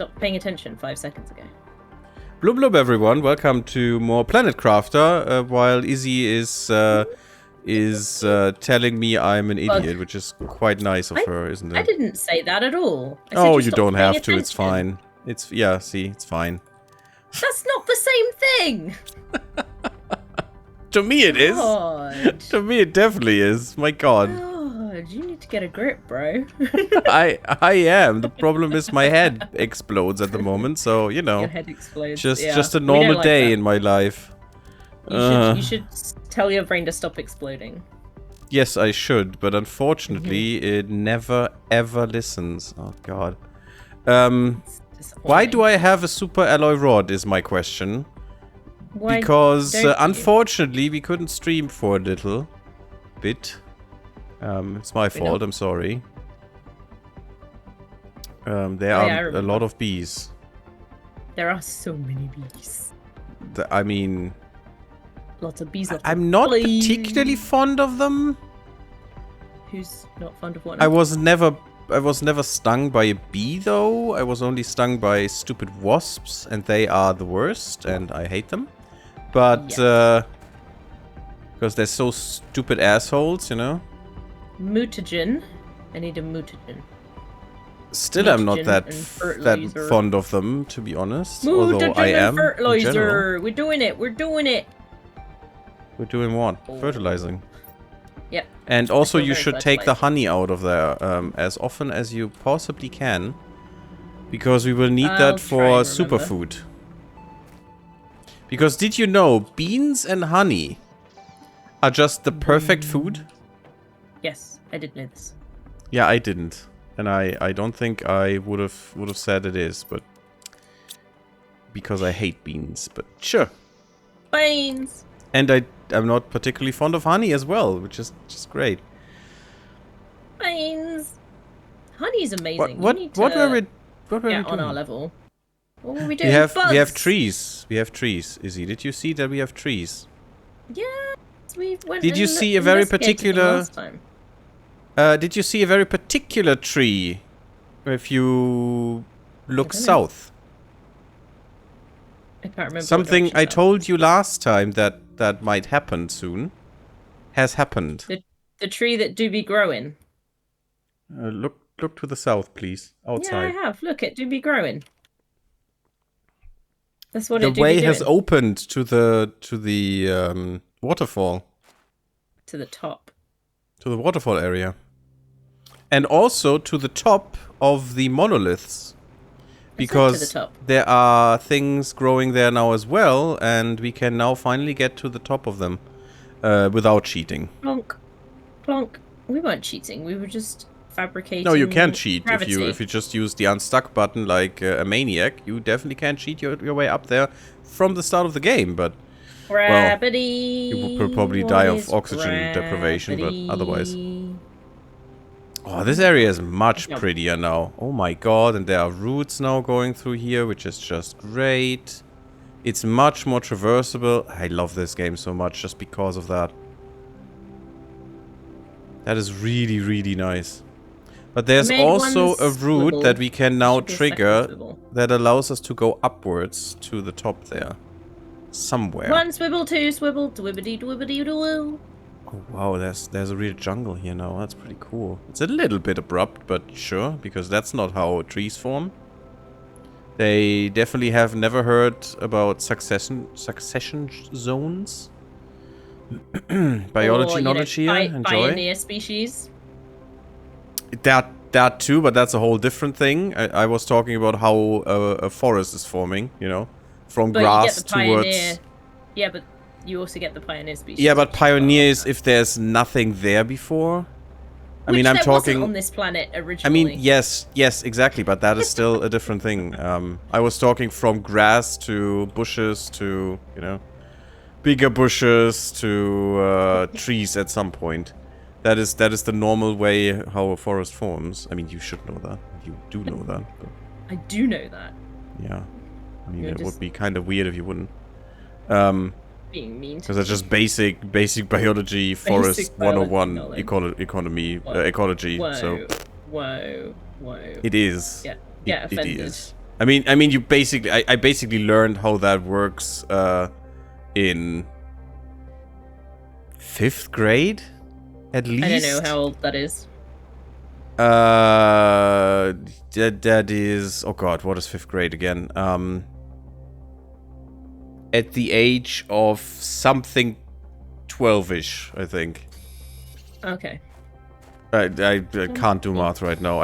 stopped paying attention 5 seconds ago. Blub blub everyone, welcome to more Planet Crafter, while Izzi is telling me I'm an idiot, which is quite nice of her, isn't it? I didn't say that at all. I oh, said you don't have to, attention. it's fine. It's, yeah, see, it's fine. That's not the same thing! To me it is. God. To me it definitely is, my god. God, you need to get a grip, bro. I am. The problem is my head explodes at the moment, so, you know. Your head explodes. Just a normal day in my life. You should tell your brain to stop exploding. Yes, I should, but unfortunately, it never ever listens. Oh god. Why do I have a super alloy rod is my question. Why because unfortunately we couldn't stream for a little bit. It's my fault, I'm sorry. There are a lot of bees. There are so many bees. I mean... Lots of bees. I'm not particularly fond of them. Who's not fond of one? I was never stung by a bee though. I was only stung by stupid wasps, and they are the worst, and I hate them. But because they're so stupid assholes, you know. Mutagen. I need a mutagen. Still, I'm not that fond of them, to be honest. Mutagen although I am. Fertilizer. We're doing it. We're doing it. We're doing what? Fertilizing. Yep. And also, you should take the honey out of there as often as you possibly can, because we will need that for superfood. Because did you know beans and honey are just the perfect food? Yes, I did know this. Yeah, I didn't, and I don't think I would have said it is, but because I hate beans. But sure. Beans. And I'm not particularly fond of honey as well, which is just great. Beans. Honey's amazing. What were we doing? On our level. What were we doing? We have trees. We have trees, Izzi. Did you see that we have trees? Yes, we went. Did you see a very particular? Did you see a very particular tree? If you look south. I can't remember. Something I told you last time that might happen soon has happened. The tree that do be growing. Look to the south, please. Outside. Yeah, I have. Look, it do be growing. That's what it do be doing. The way has opened to the waterfall. To the top. To the waterfall area. And also to the top of the monoliths. Because there are things growing there now as well, and we can now finally get to the top of them without cheating. Plonk. Plonk. We weren't cheating, we were just fabricating. No, you can cheat gravity. if you just use the unstuck button like a maniac. You definitely can cheat your way up there from the start of the game, but gravity. Well, you will probably die of oxygen deprivation, but otherwise. Oh, this area is much prettier now. Oh my god, and there are routes now going through here, which is just great. It's much more traversable. I love this game so much just because of that. That is really, really nice. But there's also a route that we can now trigger that allows us to go upwards to the top there. Somewhere. One swivel, two swivel, dwibbity dwibbity doo. Oh wow, there's a real jungle here now. That's pretty cool. It's a little bit abrupt, but sure, because that's not how trees form. They definitely have never heard about succession zones. Biology knowledge here. Enjoy. Pioneer species. That too, but that's a whole different thing. I was talking about how a forest is forming. You know, from grass towards. Yeah, but you also get the pioneer species. Yeah, but pioneers if there's nothing there before. I mean, I'm talking wasn't on this planet originally. I mean, yes, exactly, but that is still a different thing. I was talking from grass to bushes to, you know, bigger bushes to trees at some point. That is the normal way how a forest forms. I mean, you should know that. You do know that. But I do know that. Yeah. I mean, it would be kind of weird if you wouldn't. Being mean. Because it's just basic biology, forest 101 ecology. Whoa. So Whoa. it is. Yeah. Get offended. It is. I mean, you basically, I basically learned how that works in 5th grade, at least. I don't know how old that is. That is, oh god, what is 5th grade again? At the age of something 12-ish, I think. Okay. I can't do math right now.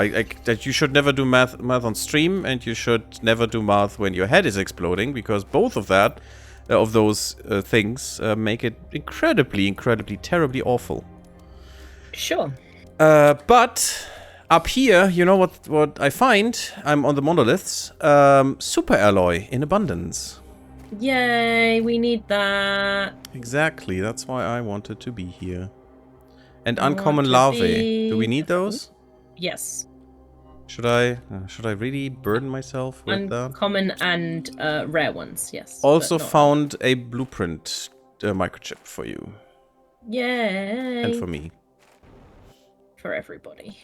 That you should never do math on stream, and you should never do math when your head is exploding, because both of that, of those things, make it incredibly, terribly awful. Sure. But up here, you know what I find? I'm on the monoliths. Super alloy in abundance. Yay, we need that. Exactly, that's why I wanted to be here. And I uncommon want to larvae. Do we be- need those? Yes. Should I really burden myself with that? Uncommon and rare ones, yes. Also but not- found a blueprint microchip for you. Yay. And for me. For everybody.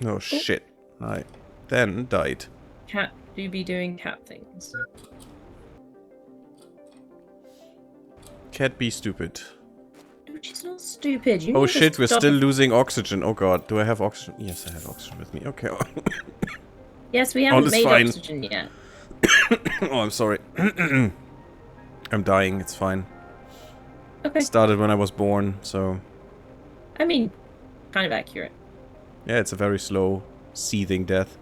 Oh shit. I then died. Cat do be doing cat things. Can't be stupid. No, she's not stupid. You Oh need to shit, we're stop- still losing oxygen. Oh god, do I have oxygen? Yes, I have oxygen with me. Okay. Yes, we haven't it's made fine. oxygen yet. Oh, I'm sorry. I'm dying, it's fine. Okay. Started when I was born, so... I mean, kind of accurate. Yeah, it's a very slow, seething death.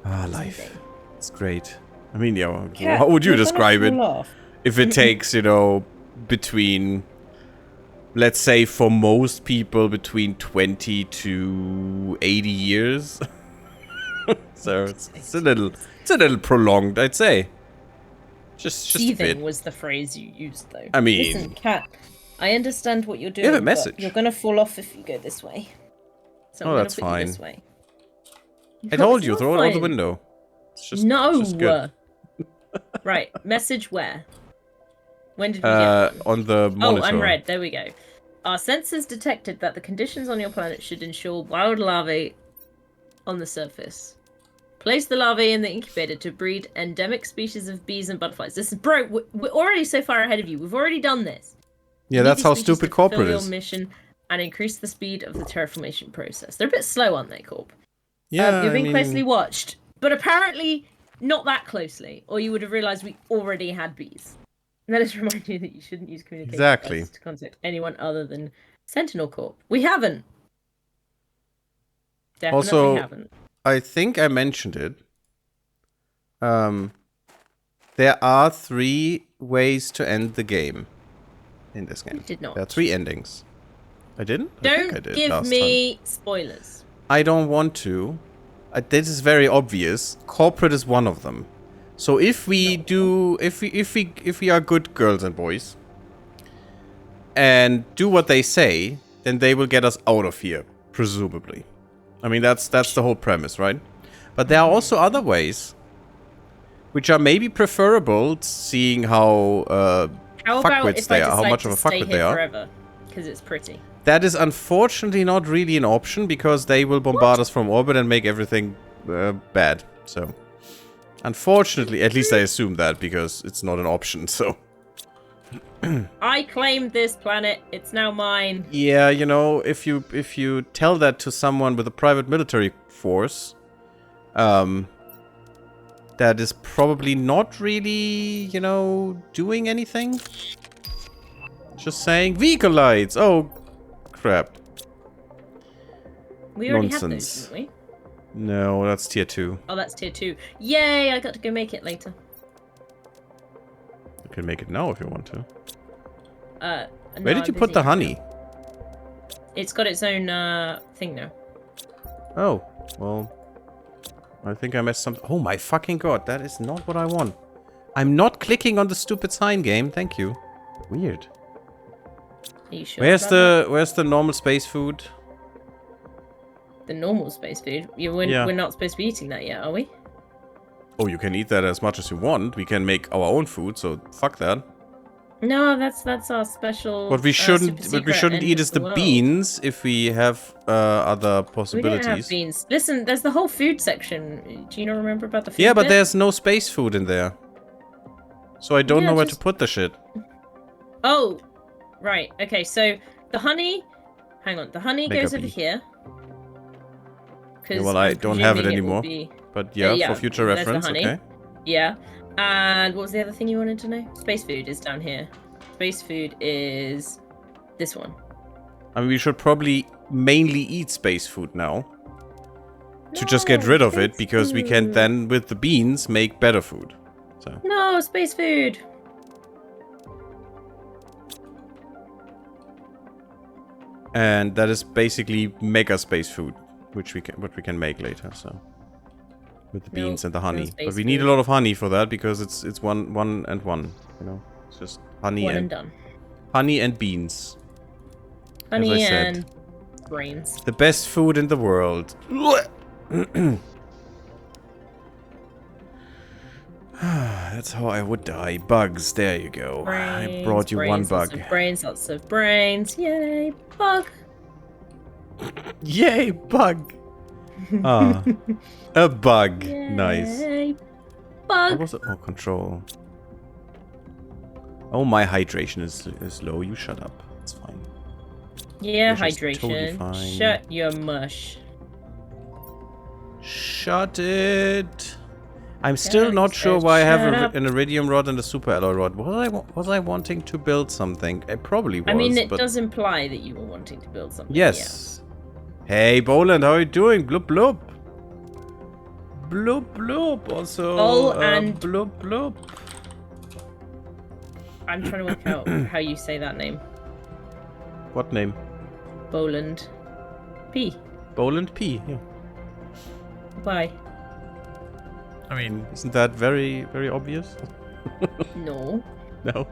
Ah, life. Seething. It's great. I mean, yeah, Cat, how would you you're gonna describe it? fall off. If it takes, you know, between... Let's say for most people, between 20 to 80 years. So it's a little prolonged, I'd say. Just a Seething bit. was the phrase you used, though. I mean- Listen, Cat, I understand what you're doing. have a but message. You're gonna fall off if you go this way. So Oh, I'm gonna that's put you fine. this way. I told It's you, not throw it out the fine. window. It's just, No. it's just good. Right, message where? When did we get one? On the monitor. Oh, unread. There we go. Our sensors detected that the conditions on your planet should ensure wild larvae on the surface. Place the larvae in the incubator to breed endemic species of bees and butterflies. This is bro. We're already so far ahead of you. We've already done this. Yeah, You need that's these how species stupid to fulfill corporate your is. mission and increase the speed of the terraformation process. They're a bit slow, aren't they, Corp? Yeah, You're I being mean, closely watched, but apparently not that closely, or you would have realized we already had bees. And let us remind you that you shouldn't use communication Exactly. devices to contact anyone other than Sentinel Corp. We haven't. Definitely Also, haven't. I think I mentioned it. There are 3 ways to end the game in this game. You did not. There are 3 endings. I didn't? I think I Don't did give last me spoilers. I don't want to. This is very obvious. Corporate is one of them. So if we do, if we are good girls and boys, and do what they say, then they will get us out of here, presumably. I mean, that's the whole premise, right? But there are also other ways, which are maybe preferable, seeing how How about fuckwits if they I are, how decide much to of a stay fuckwit they here are. forever? Because it's pretty. That is unfortunately not really an option, because they will bombard us from orbit and make everything bad. So, unfortunately, at least I assume that, because it's not an option, so... I claimed this planet. It's now mine. Yeah, you know, if you tell that to someone with a private military force, that is probably not really, you know, doing anything. Just saying, vehicle lights! Oh, crap. We already had Nonsense. those, didn't we? No, that's tier 2. Oh, that's tier 2. Yay, I got to go make it later. You can make it now if you want to. No, Where did I'm you put busy. the honey? It's got its own thing now. Oh, well, I think I messed something. Oh my fucking god, that is not what I want. I'm not clicking on the stupid sign game, thank you. Weird. Are you sure? Where's about the normal space food? that? The normal space food? Yeah. We're not supposed to be eating that yet, are we? Oh, you can eat that as much as you want. We can make our own food, so fuck that. No, that's our special. What we shouldn't eat is the world. beans if we have other We possibilities. don't have beans. Listen, there's the whole food section. Do you not remember about the food? Yeah, but bit? there's no space food in there. So I don't know where to put the shit. Oh, right. Okay, so the honey. Hang on, the honey goes over here. Yeah, well, I don't have it anymore. But yeah, yeah, for future reference, okay. Yeah. And what was the other thing you wanted to know? Space food is down here. Space food is this one. I mean, we should probably mainly eat space food now. To just get rid of it, because we can then, with the beans, make better food. So. No, space food! And that is basically mega space food, what we can make later, so. With the beans and the honey. But we need a lot of honey for that, because it's one and one, you know. It's just honey and done. Honey and beans. Honey as I said. and brains. The best food in the world. That's how I would die. Bugs, there you go. I brought you one bug. Lots of brains. Yay, bug. Yay, bug. Ah, a bug. Yay, nice. Bug. What was it? Oh, control. Oh, my hydration is low. You shut up. It's fine. Yeah, hydration. Totally shut your mush. Shut it. I'm still not sure why I have an iridium rod and a super alloy rod. Was I wanting to build something? It probably was. I mean, it does imply that you were wanting to build something. Yes. Hey, Boland, how are you doing? Bloop, bloop. Bloop, bloop. Also, and bloop, bloop. I'm trying to work out how you say that name. What name? Boland P. Boland P, yeah. Why? I mean, isn't that very, very obvious? No. No.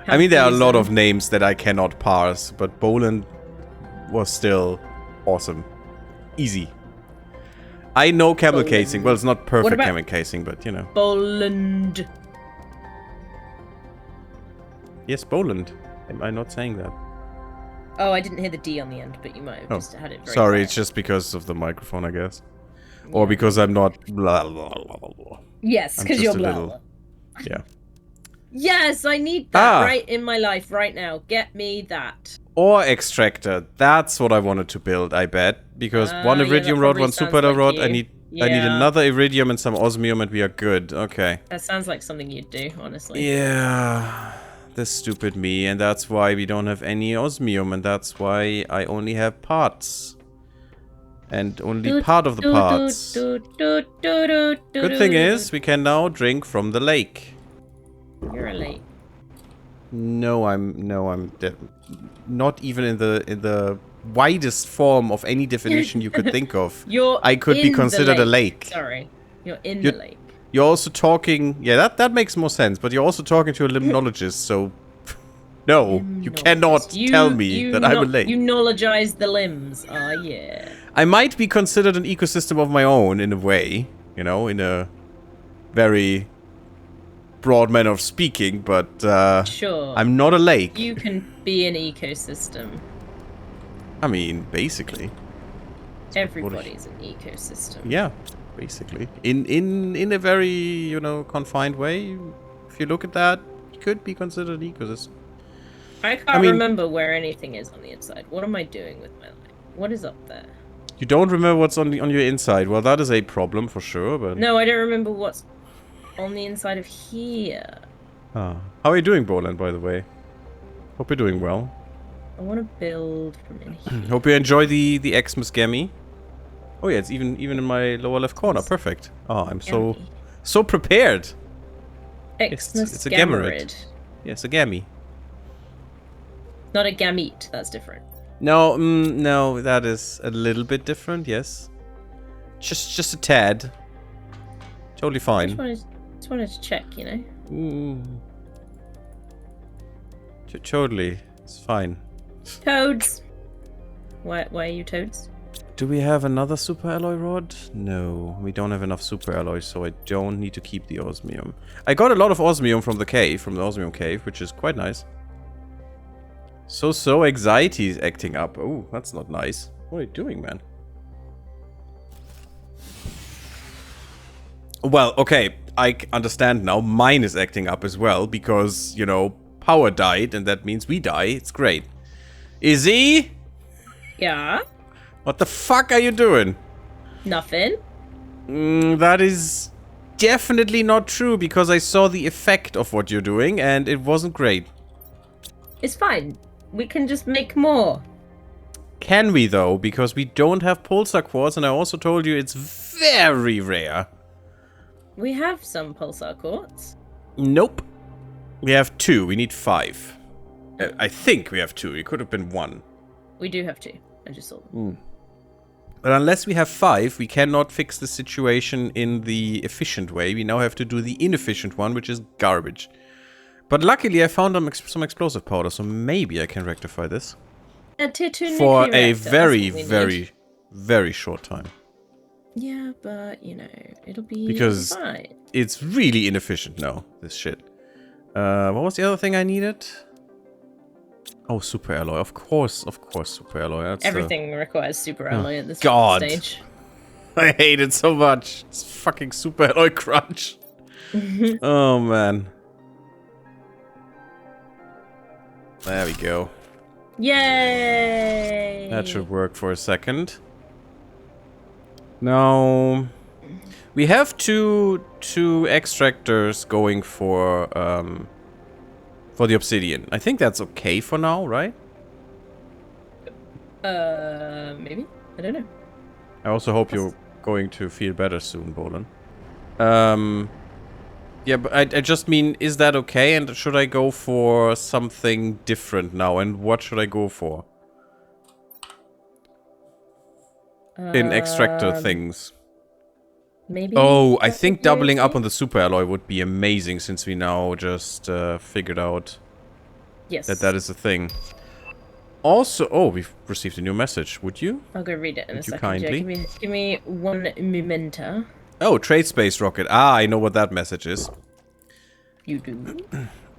I mean, there are a lot of names that I cannot parse, but Boland was still awesome. Easy. I know camel casing. Well, it's not perfect camel casing, but you know. Boland. Yes, Boland. Am I not saying that? Oh, I didn't hear the D on the end, but you might have just had it very sorry, quiet. It's just because of the microphone, I guess. Yeah. Or because I'm not blah, blah, blah, blah, blah. Yes, because you're blah, blah. Yeah. Yes, I need that right in my life right now. Get me that. Or extractor. That's what I wanted to build, I bet. Because one iridium rod, one super rod. I need another iridium and some osmium and we are good. Okay. That sounds like something you'd do, honestly. Yeah. This stupid me. And that's why we don't have any osmium. And that's why I only have parts. And only part of the parts. Good thing is, we can now drink from the lake. You're a lake. No, I'm not even in the widest form of any definition you could think of. I could be considered a lake. Sorry, you're in the lake. You're also talking. Yeah, that makes more sense. But you're also talking to a limnologist, so no, you cannot tell me that I'm a lake. You knowledgize the limbs. Ah, yeah. I might be considered an ecosystem of my own in a way, you know, in a very broad manner of speaking, but sure. I'm not a lake. You can be an ecosystem. I mean, basically. Everybody's an ecosystem. Yeah, basically. In a very, you know, confined way. If you look at that, it could be considered an ecosystem. I can't remember where anything is on the inside. What am I doing with my life? What is up there? You don't remember what's on your inside. Well, that is a problem for sure, but... No, I don't remember what's on the inside of here. Ah. How are you doing, Boland, by the way? Hope you're doing well. I want to build from in here. Hope you enjoy the Xmas Gammy. Oh yeah, it's even in my lower left corner. Perfect. Oh, I'm so prepared. Xmas it's a Gammarid. Yes, a Gammy. Not a gamete. That's different. No, no, that is a little bit different. Yes, just a tad. Totally fine. Just wanted to check, you know. Totally, it's fine. Toads. Why are you toads? do we have another super alloy rod? No, we don't have enough super alloys, so I don't need to keep the osmium. I got a lot of osmium from the cave, from the osmium cave, which is quite nice. So anxiety is acting up. Oh, that's not nice. What are you doing, man? Well, okay, I understand now. Mine is acting up as well, because, you know, power died, and that means we die. It's great. Izzi? Yeah? What the fuck are you doing? Nothing. That is definitely not true, because I saw the effect of what you're doing, and it wasn't great. It's fine. We can just make more. Can we, though? Because we don't have pulsar quartz, and I also told you it's very rare. We have some pulsar quartz. Nope. We have 2. We need 5. I think we have 2. It could have been 1. We do have 2. I just saw them. But unless we have 5, we cannot fix the situation in the efficient way. We now have to do the inefficient one, which is garbage. But luckily I found some explosive powder, so maybe I can rectify this. A tier 2 for nuclear a reactor, very, that's what we very, need. very short time. Yeah, but, you know, it'll be Because fine. it's really inefficient now, this shit. What was the other thing I needed? Oh, super alloy. Of course, super alloy. That's Everything requires super alloy at this God. stage. I hate it so much. It's fucking super alloy crunch. Oh, man. There we go. Yay! That should work for a second. Now, we have two extractors going for the obsidian. I think that's okay for now, right? Maybe? I don't know. I also hope you're going to feel better soon, Bolan. Yeah, but I just mean, is that okay? And should I go for something different now? And what should I go for? In extractor things. Maybe. Oh, I think doubling up on the super alloy would be amazing, since we now just figured out that is a thing. Also, oh, we've received a new message. Would you? I'll go read it in a second. Kindly? Yeah, give me one memento. Oh, trade space rocket. Ah, I know what that message is. You do.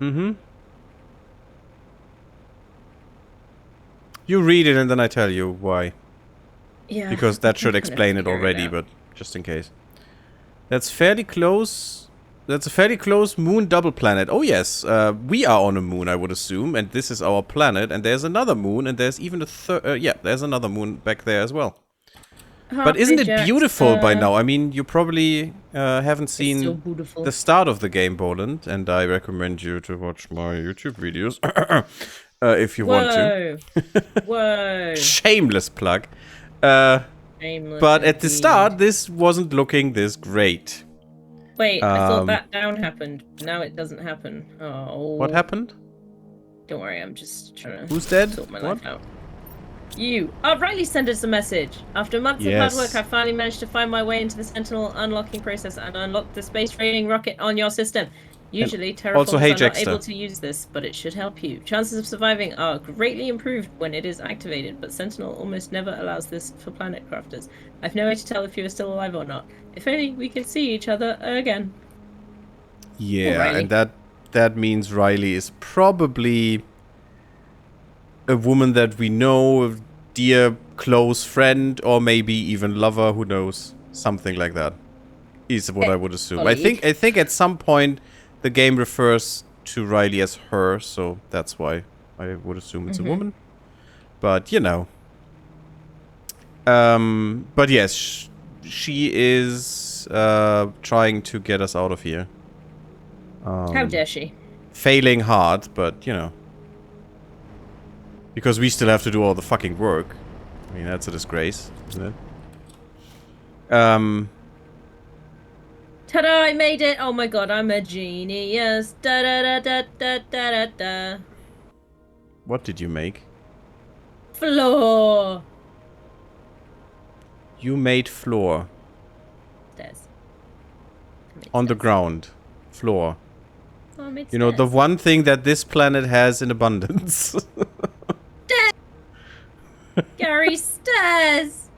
Mm-hmm. You read it and then I tell you why. Yeah. Because that should I'm gonna explain it figure already, out. but just in case. That's fairly close. That's a fairly close moon double planet. Oh yes, we are on a moon, I would assume, and this is our planet, and there's another moon, and there's even a third. Yeah, there's another moon back there as well. But isn't it beautiful by now? I mean, you probably haven't seen so beautiful. the start of the game, Boland, and I recommend you to watch my YouTube videos if you want to. Whoa. Shameless plug. Shameless But at the indeed. start, this wasn't looking this great. Wait, I thought that down happened. Now it doesn't happen. Oh. What happened? Don't worry, I'm just trying to Who's dead? sort my What? life out. You. Oh, Riley sent us a message. After months of hard work, I finally managed to find my way into the Sentinel unlocking process and unlock the space trading rocket on your system. Usually, terraformers hey, are not Jexter. able to use this, but it should help you. Chances of surviving are greatly improved when it is activated, but Sentinel almost never allows this for planet crafters. I've no way to tell if you are still alive or not. If only we could see each other again. Yeah, and that means Riley is probably a woman that we know, a dear close friend, or maybe even lover, who knows. Something like that is what I would assume. I think at some point the game refers to Riley as her, so that's why I would assume it's a woman. But, you know. But yes, she is trying to get us out of here. How dare she? Failing hard, but, you know. Because we still have to do all the fucking work. I mean, that's a disgrace, isn't it? Ta-da, I made it! Oh my god, I'm a genius. Da-da-da-da-da-da-da-da. What did you make? Floor! You made floor. Stairs. On the ground. Floor. Oh, I made You know, the stairs. one thing that this planet has in abundance. Gary, stairs!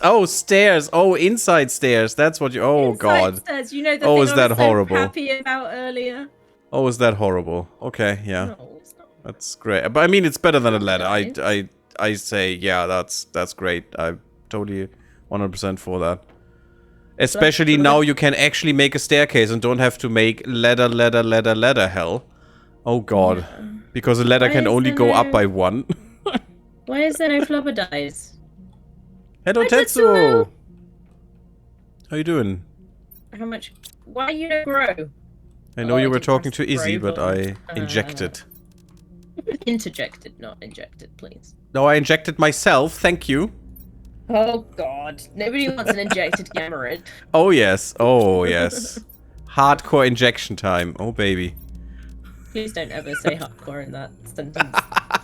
Oh, stairs. Oh, inside stairs. That's what you... Oh, Inside God. stairs, you know the Oh, thing is I that was horrible? so happy about earlier. Oh, is that horrible? Okay, yeah. No, it's not. That's great. But I mean, it's better than a ladder. Nice. I say, yeah, that's great. I'm totally 100% for that. Especially now you can actually make a staircase and don't have to make ladder hell. Oh, God. Yeah. Because a ladder Why can is only there go up no- by one. Why is there no flubber dice? Hello, Hi, Tetsuo! How you doing? How much? Why you don't grow? I know Oh, you I were didn't talking press to Izzi, grow but I button. injected. Interjected, not injected, please. No, I injected myself, thank you. Oh God! Nobody wants an injected Gammarid. Oh yes, oh yes. Hardcore injection time, oh baby. Please don't ever say hardcore in that sentence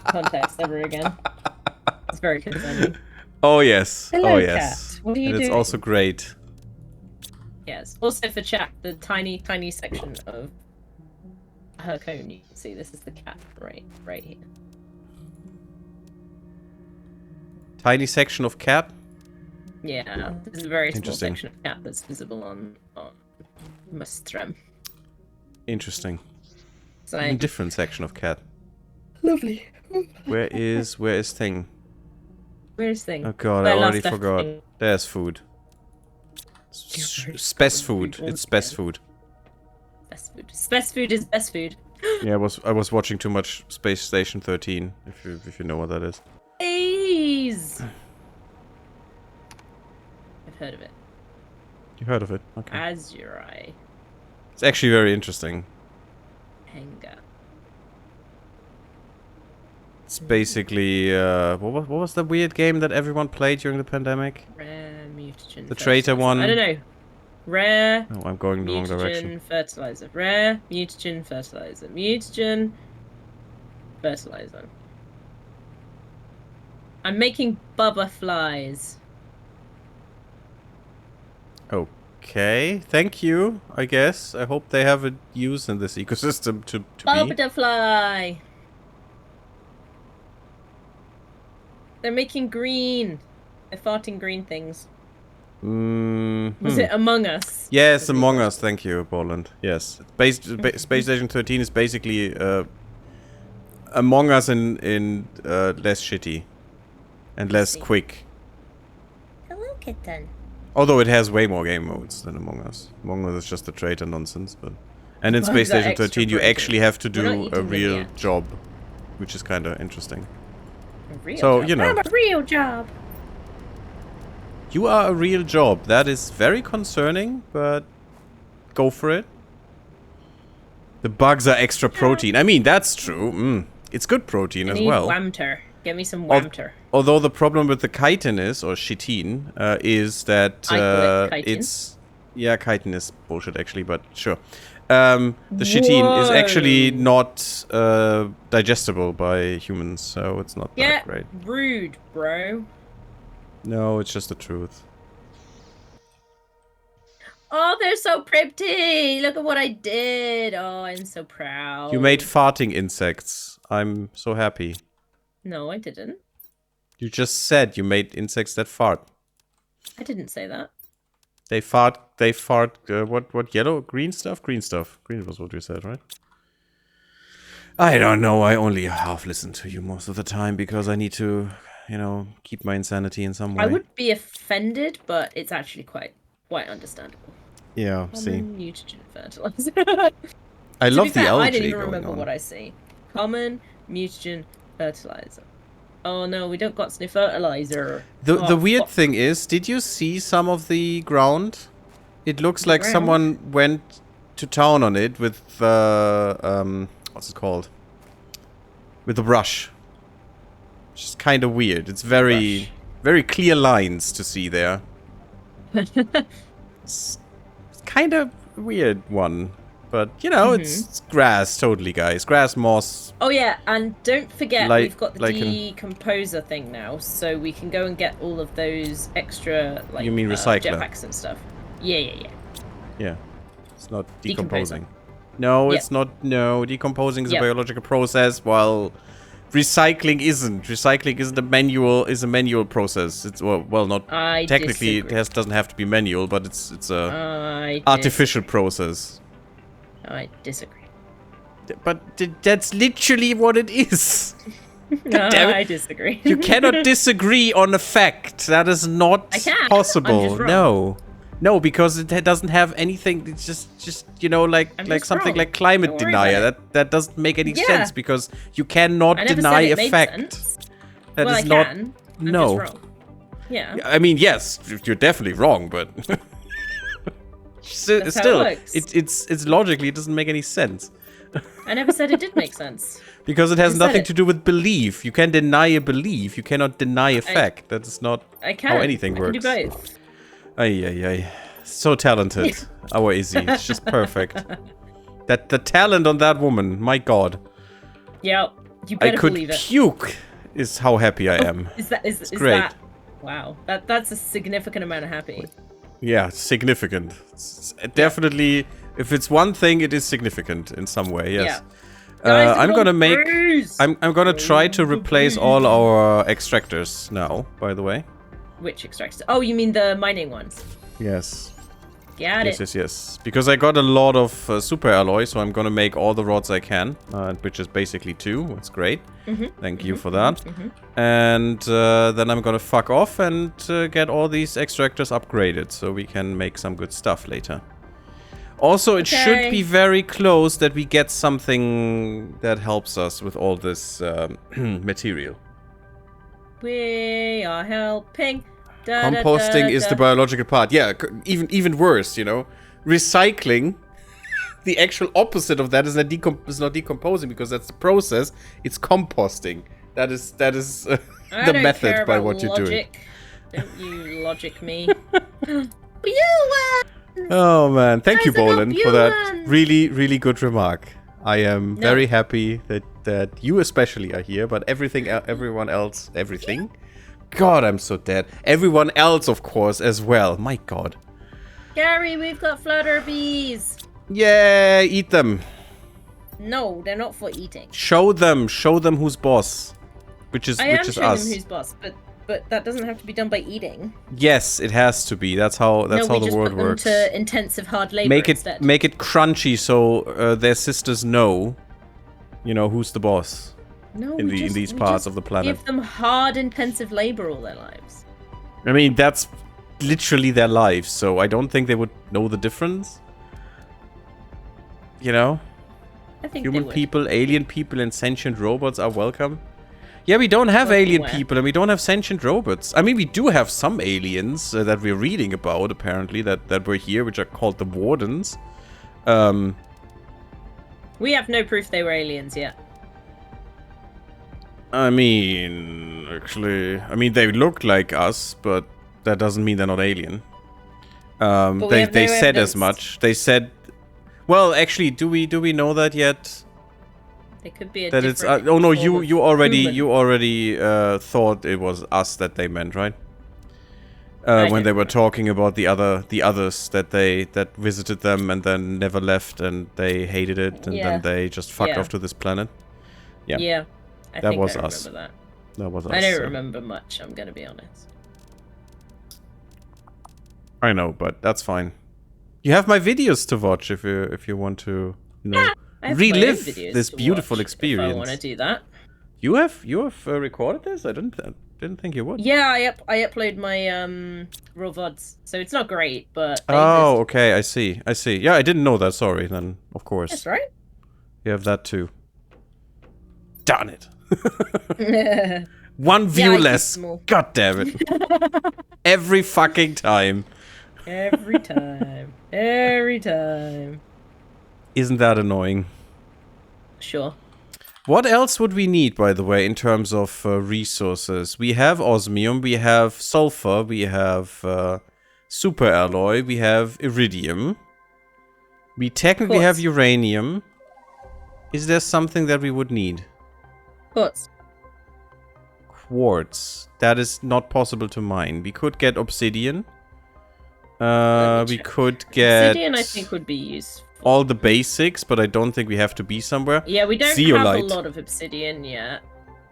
context ever again. It's very concerning. Oh yes, Hello, oh yes. cat. What are you and it's doing? also great. Yes. Also for chat, the tiny section of her cone. You can see this is the cat right here. Tiny section of cat. Yeah, this is a very small Interesting. section of cat that's visible on my stream. Interesting. So A different section of cat. lovely. Where is thing? Where's thing? Oh god, Where I already last forgot. thing? There's food. Spec food. It's spec food. Best food. Best food is best food. Yeah, I was watching too much Space Station 13. If you know what that is. Please. I've heard of it. You heard of it? Okay. Azuri. It's actually very interesting. Henga. It's basically what was the weird game that everyone played during the pandemic? Rare mutagen. The traitor one. I don't know. Rare. Oh, I'm going the wrong direction. Mutagen fertilizer. Rare mutagen fertilizer. Mutagen fertilizer. I'm making bubba flies. Okay, thank you. I guess I hope they have a use in this ecosystem to be. Butterfly. They're making green. They're farting green things. Was it Among Us? Yes, Among Us. Thank you, Poland. Yes, Space Station 13 is basically Among Us in less shitty and less quick. Hello, kitten. Although it has way more game modes than Among Us. Among Us is just a traitor nonsense, but and in Why Space is that Station extra 13 you broken? actually have to We're not do a eating them real yet. job, which is kind of interesting. A real So, job. you know. I have a real job. You are a real job. That is very concerning, but go for it. The bugs are extra protein. I mean, that's true. It's good protein I as need well. Whamter. Get me some Whamter. Although the problem with the chitin is, or chitin, is that I call it chitin. it's... Yeah, chitin is bullshit actually, but sure. The chitin is actually Whoa. not digestible by humans, so it's not Yeah, that great. rude, bro. No, it's just the truth. Oh, they're so pretty. Look at what I did. Oh, I'm so proud. You made farting insects. I'm so happy. No, I didn't. You just said you made insects that fart. I didn't say that. They fart, what, yellow? Green stuff? Green stuff. Green was what you said, right? I don't know, I only half listen to you most of the time because I need to, you know, keep my insanity in some way. I would be offended, but it's actually quite understandable. Yeah, see. Common mutagen fertilizer. I love be the fair, algae I didn't even going remember on. what I see. Common mutagen fertilizer. Oh no, we don't got any fertilizer. The weird thing is, did you see some of the ground? It looks like ground? someone went to town on it with what's it called? With a brush. Which is kind of weird. It's very clear lines to see there. It's kind of a weird one. But, you know, it's grass, totally, guys. Grass, moss. Oh yeah, and don't forget Like- we've got the like an- decomposer thing now, so we can go and get all of those extra like You mean recycler? jetpacks and stuff. Yeah. Yeah. It's not Decomposer. decomposing. No, Yep. it's not. No, decomposing is Yep. a biological process, while recycling isn't. Recycling isn't a manual process. It's well not I technically disagree. doesn't have to be manual, but it's a I artificial process. I disagree. But that's literally what it is. No, Damn it. I disagree. You cannot disagree on a fact. That is not I can. possible. I'm just wrong. No, because it doesn't have anything. It's just you know, like something wrong. like climate Don't worry denier. about That doesn't make any Yeah. sense because you cannot I never deny said it a made fact. sense. That well, is I not. can. No. I'm just wrong. Yeah. I mean, yes, you're definitely wrong, but That's how it still, works. it's logically it doesn't make any sense. I never said it did make sense. Because it has You said nothing it. to do with belief. You can deny a belief. You cannot deny a fact. That is not I can. how anything I works. can do both. Ay. So talented. Our Izzi. It's just perfect. The talent on that woman, my god. Yeah, you I better could believe it. puke is how happy I am. Is great. that? Wow, that's a significant amount of happy. Yeah, significant. Definitely, if it's one thing, it is significant in some way, yes. Yeah. Guys, I'm gonna make... freeze! I'm gonna try to replace all our extractors now, by the way. Which extractors? Oh, you mean the mining ones? Yes. Got it. Yes. Because I got a lot of super alloy, so I'm gonna make all the rods I can, which is basically 2. That's great. Thank you for that. And then I'm gonna fuck off and get all these extractors upgraded, so we can make some good stuff later. Also, it should be very close that we get something that helps us with all this material. We are helping. Composting is the biological part. Yeah, even worse, you know. Recycling, the actual opposite of that is not decomposing because that's the process. It's composting. That is the method by what you're doing. Don't you logic me? Oh man, thank you, Bolan, for that Bulan. really good remark. I am very happy that you especially are here, but everyone else, everything. God, I'm so dead. Everyone else, of course, as well. My God. Gary, we've got flutter bees. Yeah, eat them. No, they're not for eating. Show them who's boss. Which is I am us. showing them who's boss, but that doesn't have to be done by eating. Yes, it has to be. That's how the world works. No, we just put them to intensive hard labor instead. Make it crunchy so their sisters know, you know, who's the boss. No, in these parts of the planet. Give them hard, intensive labor all their lives. I mean, that's literally their lives, so I don't think they would know the difference. You know? I think Human people, alien people, and sentient robots are welcome. Yeah, we don't have alien people, and we don't have sentient robots. I mean, we do have some aliens that we're reading about, apparently, that were here, which are called the Wardens. We have no proof they were aliens yet. I mean, actually, they look like us, but that doesn't mean they're not alien. They said as much. They said, well, actually, do we know that yet? It could be a that it's. different Oh no, you already human. thought it was us that they meant, right? When they were talking about the others that visited them and then never left and they hated it and then they just fucked off to this planet. Yeah. Yeah. That was us. That. That was us. I don't remember much, I'm gonna be honest. I know, but that's fine. You have my videos to watch if you want to, you know, relive this beautiful experience. If I want to do that. You have recorded this? I didn't think you would. Yeah, I upload my raw VODs, so it's not great, but oh, okay, I see. Yeah, I didn't know that. Sorry, then of course. That's right. You have that too. Darn it. One view less. God damn it. Every fucking time. Every time. Every time. Isn't that annoying? Sure. What else would we need, by the way, in terms of resources? We have osmium, we have sulfur, we have super alloy, we have iridium. We technically have uranium. Is there something that we would need? Quartz. That is not possible to mine. We could get obsidian. We could get... Obsidian, I think, would be useful. All the basics, but I don't think we have to be somewhere. Yeah, we don't have a lot of obsidian yet.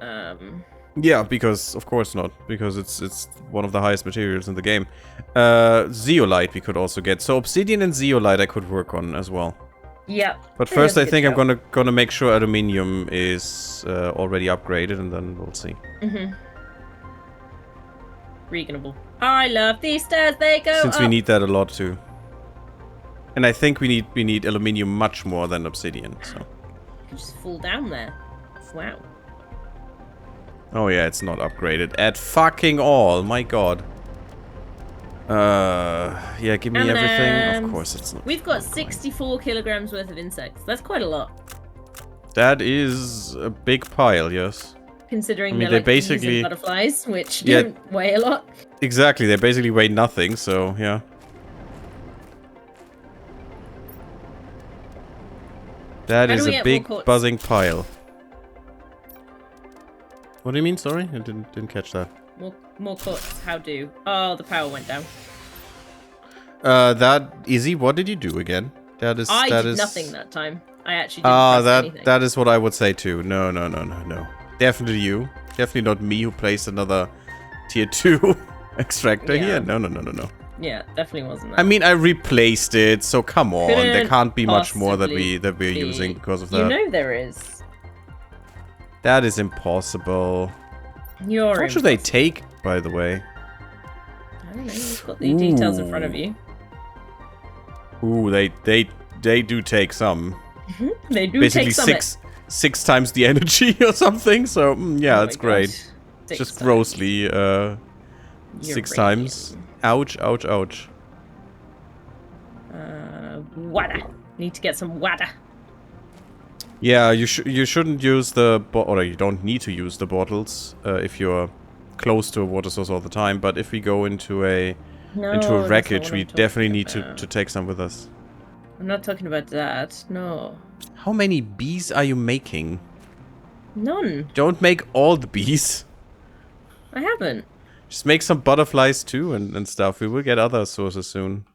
Yeah, because of course not, because it's one of the highest materials in the game. Zeolite we could also get. So obsidian and zeolite I could work on as well. Yeah. But first I think I'm gonna make sure aluminium is already upgraded, and then we'll see. Reasonable. I love these stairs. They go Since up. we need that a lot too. And I think we need aluminium much more than obsidian. So. You can just fall down there. Wow. Oh yeah, it's not upgraded at fucking all. My god. Yeah, give me everything. Of course it's not. We've got 64 kilograms worth of insects. That's quite a lot. That is a big pile, yes. Considering they're like basically butterflies, which don't weigh a lot. Exactly, they basically weigh nothing, so yeah. That is a big buzzing pile. What do you mean? Sorry, I didn't catch that. More quartz. How do? Oh, the power went down. That Izzi, what did you do again? I did nothing that time. I actually didn't press anything. That is what I would say too. No. Definitely you. Definitely not me who placed another tier 2 extractor here. No. Yeah, definitely wasn't that. I mean, I replaced it, so come on. There can't be much more that we're be. using because of that. You know there is. That is impossible. How much should they take, by the way? I don't know. You've got the details in front of you. Ooh, they do take some. They do basically take some. Six times the energy or something. So yeah, that's great. Just grossly 6 times. Ouch, ouch, ouch. Water. Need to get some water. Yeah, you shouldn't use or you don't need to use the bottles if you're close to a water source all the time. But if we go into a wreckage, we definitely need to take some with us. I'm not talking about that. No. How many bees are you making? None. Don't make all the bees. I haven't. Just make some butterflies too and stuff. We will get other sources soon.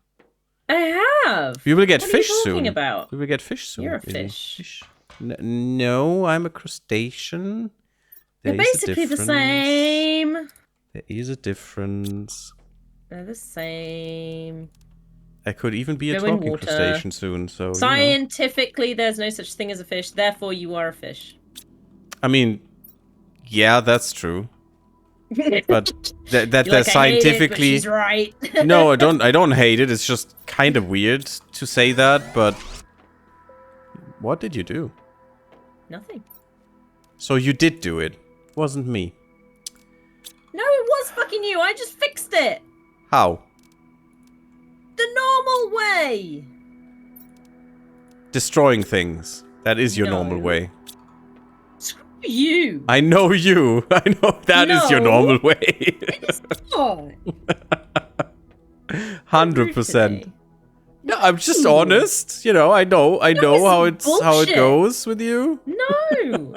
I have. We will get fish soon. What are you talking about? We will get fish soon. You're a fish. No, I'm a crustacean. They're basically the same. There is a difference. They're the same. I could even be a talking crustacean soon, so... Scientifically, there's no such thing as a fish. Therefore, you are a fish. I mean, yeah, that's true. But that like, scientifically... She's right. No, I don't hate it. It's just kind of weird to say that, but... What did you do? Nothing. So you did do it. Wasn't me. No, it was fucking you. I just fixed it. How? The normal way. Destroying things. That is your normal way. Screw you. I know you. I know that is your normal way. It's not. 100%. No, I'm just honest. You know, I know how it goes with you. No.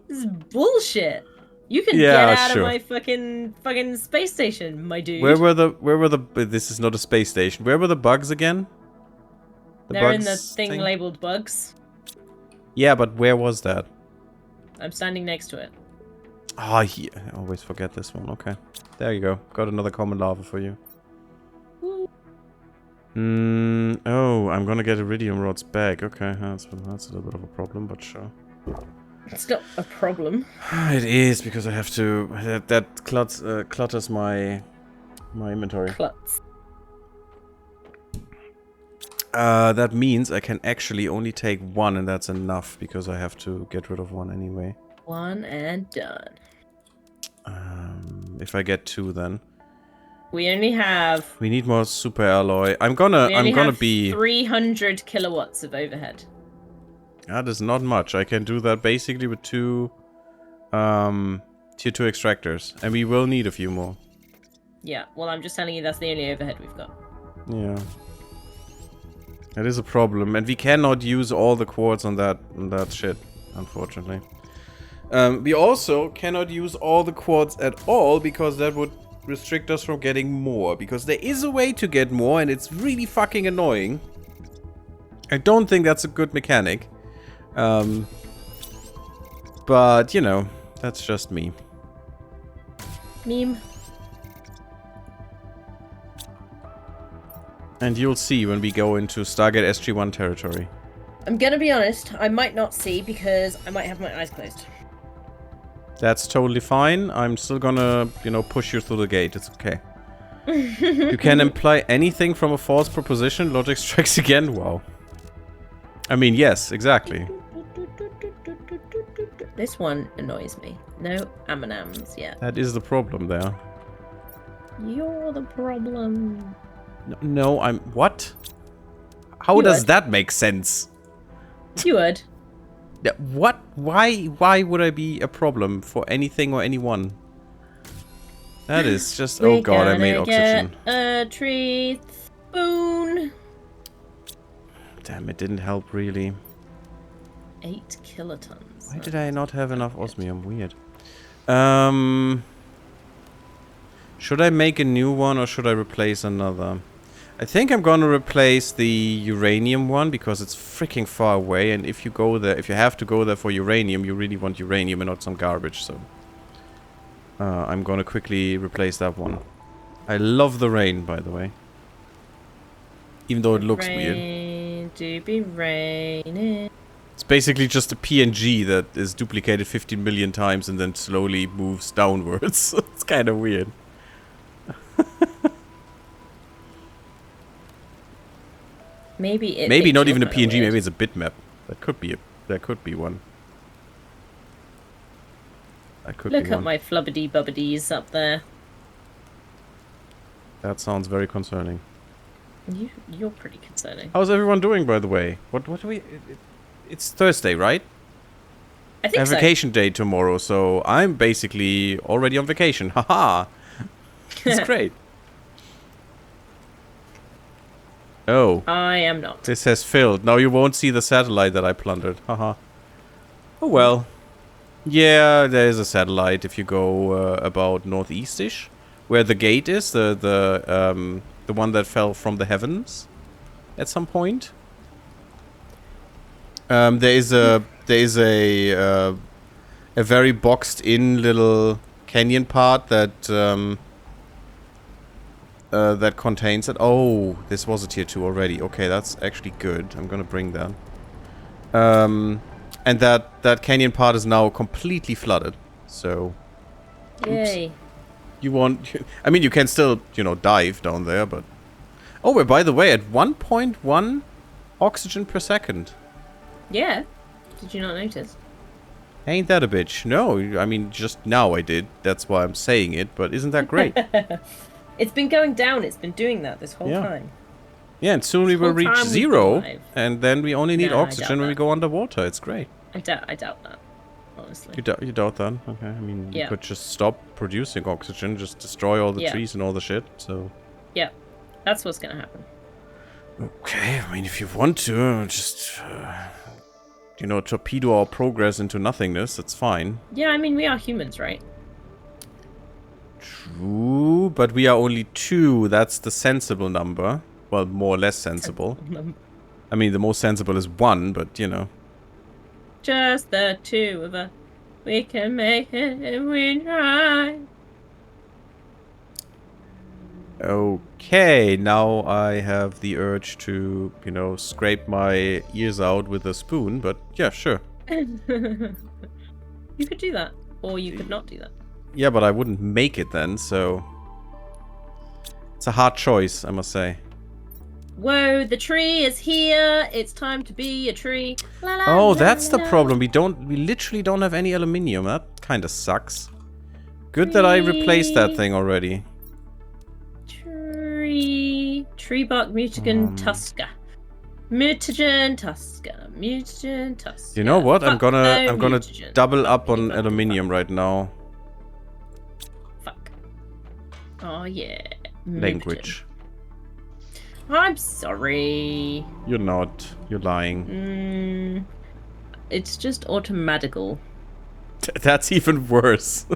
This is bullshit. You can get out of my fucking space station, my dude. Where were the this is not a space station. Where were the bugs again? They're in the thing labeled bugs. Yeah, but where was that? I'm standing next to it. Oh, yeah. I always forget this one. Okay. There you go. Got another common lava for you. Oh, I'm gonna get iridium rods back. Okay, that's a little bit of a problem, but sure. It's not a problem. It is, because I have to... That clutters my inventory. Klutz. That means I can actually only take 1, and that's enough, because I have to get rid of 1 anyway. 1 and done. If I get 2, then... We only have... We need more super alloy. I'm gonna be... 300 kilowatts of overhead. That is not much. I can do that basically with 2 tier 2 extractors. And we will need a few more. Yeah, well, I'm just telling you that's the only overhead we've got. Yeah. That is a problem. And we cannot use all the quartz on that shit, unfortunately. We also cannot use all the quartz at all, because that would restrict us from getting more. Because there is a way to get more, and it's really fucking annoying. I don't think that's a good mechanic. But, you know, That's just me. Meme. And you'll see when we go into Stargate SG-1 territory. I'm gonna be honest, I might not see because I might have my eyes closed. That's totally fine. I'm still gonna, you know, push you through the gate. It's okay. You can imply anything from a false proposition. Logic strikes again. Wow. I mean, yes, exactly. This one annoys me. No M&Ms yet. That is the problem there. You're the problem. No, I'm... What? How does that make sense? You would. What? Why would I be a problem for anything or anyone? That is just... Oh god, I made oxygen. A tree spoon. Damn, it didn't help really. 8 kilotons. Why did I not have enough osmium? Weird. Should I make a new one or should I replace another? I think I'm gonna replace the uranium one because it's freaking far away, and if you go there, if you have to go there for uranium, you really want uranium and not some garbage, so... I'm gonna quickly replace that one. I love the rain, by the way. Even though it looks weird. Do be raining. It's basically just a PNG that is duplicated 15 million times and then slowly moves downwards. It's kind of weird. Maybe not even a PNG, maybe it's a bitmap. That could be one. That could Look be at one. my flubbity bubbities up there. That sounds very concerning. You're pretty concerning. How's everyone doing, by the way? What do we... It's Thursday, right? I think so. Vacation day tomorrow, so I'm basically already on vacation. Haha! It's great. Oh. I am not. This has filled. Now you won't see the satellite that I plundered. Haha. Oh well. Yeah, there is a satellite if you go about northeast-ish. Where the gate is, the one that fell from the heavens at some point. There is a very boxed-in little canyon part that that contains it. Oh, this was a tier 2 already. Okay, that's actually good. I'm gonna bring that. And that canyon part is now completely flooded. So, Yay. oops. You want... I mean, you can still, you know, dive down there, but... Oh, we're, by the way, at 1.1 oxygen per second. Yeah. Did you not notice? Ain't that a bitch? No, I mean, just now I did. That's why I'm saying it, but isn't that great? It's been going down. It's been doing that this whole time. Yeah, and soon we will reach 0, and then we only need No, oxygen when we go underwater. It's great. I doubt that, honestly. You doubt that? Okay, I mean, you could just stop producing oxygen, just destroy all the trees and all the shit, so... Yeah, that's what's gonna happen. Okay, I mean, if you want to, just... you know, torpedo our progress into nothingness, that's fine. Yeah, I mean, we are humans, right? True, but we are only 2. That's the sensible number. Well, more or less sensible. I mean, the most sensible is 1, but, you know. Just the 2 of us. We can make it if we try. Okay, now I have the urge to, you know, scrape my ears out with a spoon, but yeah, sure. You could do that, or you could not do that. Yeah, but I wouldn't make it then, so... It's a hard choice, I must say. Whoa, the tree is here. It's time to be a tree. La, la, oh, la, that's la, the problem. We literally don't have any aluminium. That kind of sucks. Good that I replaced that thing already. Tree bark mutagen tusker. Mutagen tusker. Mutagen tusker. You know what? I'm gonna mutagen. double up on aluminium right now. Fuck. Oh yeah. Language. I'm sorry. You're not. You're lying. It's just automatical. That's even worse.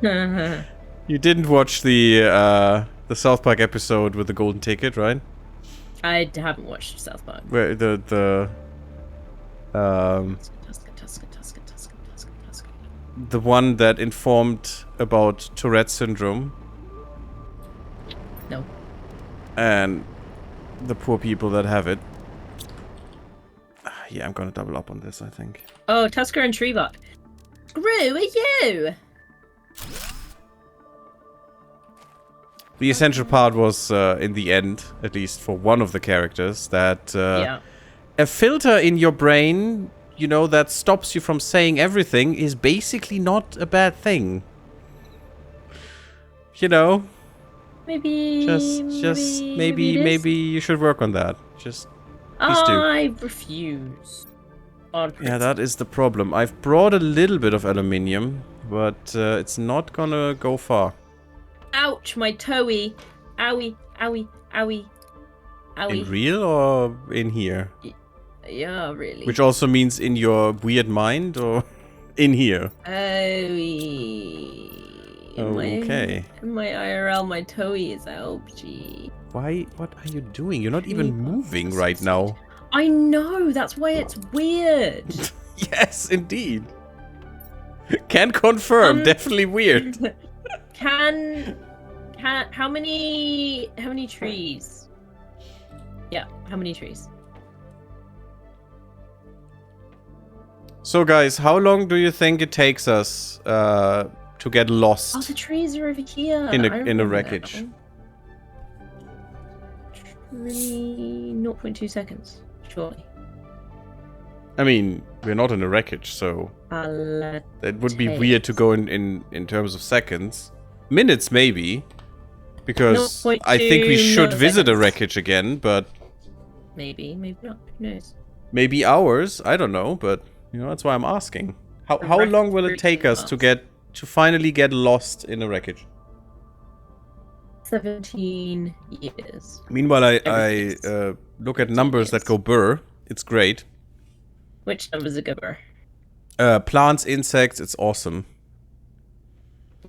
You didn't watch the South Park episode with the golden ticket, right? I haven't watched South Park. Where the one that informed about Tourette syndrome. No. And the poor people that have it. Yeah, I'm gonna double up on this, I think. Oh, Tusker and Treebuck. Screw are you? The essential part was, in the end, at least for one of the characters, that a filter in your brain, you know, that stops you from saying everything is basically not a bad thing. You know? Maybe maybe you should work on that. Just please do. I refuse. Yeah, that is the problem. I've brought a little bit of aluminium, but it's not gonna go far. Ouch, my toey. Owie, owie, owie. Owie. In real or in here? Yeah, really. Which also means in your weird mind or in here? Owie. Okay. In my IRL, my toey is ouchie. Why? What are you doing? You're not even moving right now. I know, that's why it's weird. Yes, indeed. Can confirm, definitely weird. Can how many trees? Yeah, how many trees? So guys, how long do you think it takes us to get lost? Oh, the trees are over here. In a wreckage. 0.2 seconds, surely. I mean, we're not in a wreckage, so it would be weird to go in terms of seconds. Minutes, maybe. Because I think we should visit a wreckage again, but... Maybe not. Who knows? Maybe hours, I don't know, but, you know, that's why I'm asking. How long will it take us to finally get lost in a wreckage? 17 years. Meanwhile, I look at numbers that go burr. It's great. Which numbers are good? Plants, insects, it's awesome.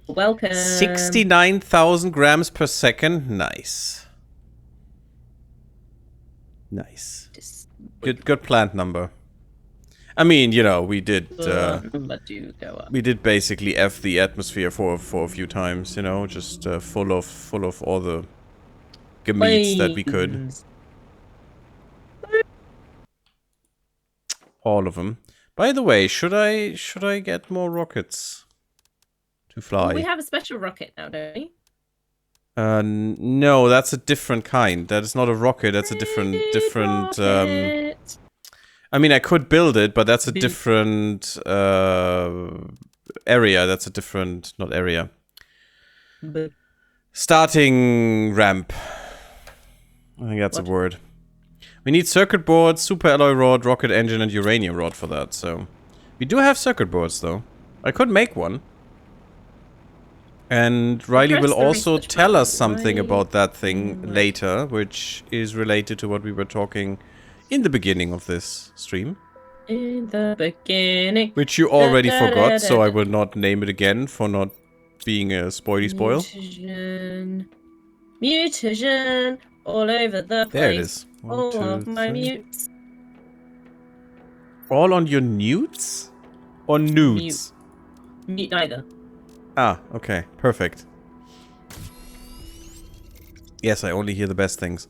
Welcome. 69,000 grams per second. Nice. Nice. Good plant number. I mean, you know, we did basically F the atmosphere for a few times, you know, just full of all the gametes that we could. All of them. By the way, should I get more rockets to fly? Well, we have a special rocket now, don't we? No, that's a different kind. That is not a rocket. That's a different. I mean, I could build it, but that's a different area. That's a different, not area. Starting ramp. I think that's a word. We need circuit board, super alloy rod, rocket engine, and uranium rod for that, so... We do have circuit boards, though. I could make one. And Riley will also tell us something about that thing later, which is related to what we were talking in the beginning of this stream. In the beginning. Which you already forgot, so I will not name it again for not being a spoily spoil. Mutagen. All over the place. There it is. All of my mutes. All on your newts? Or nudes? Mute neither. Ah, okay. Perfect. Yes, I only hear the best things.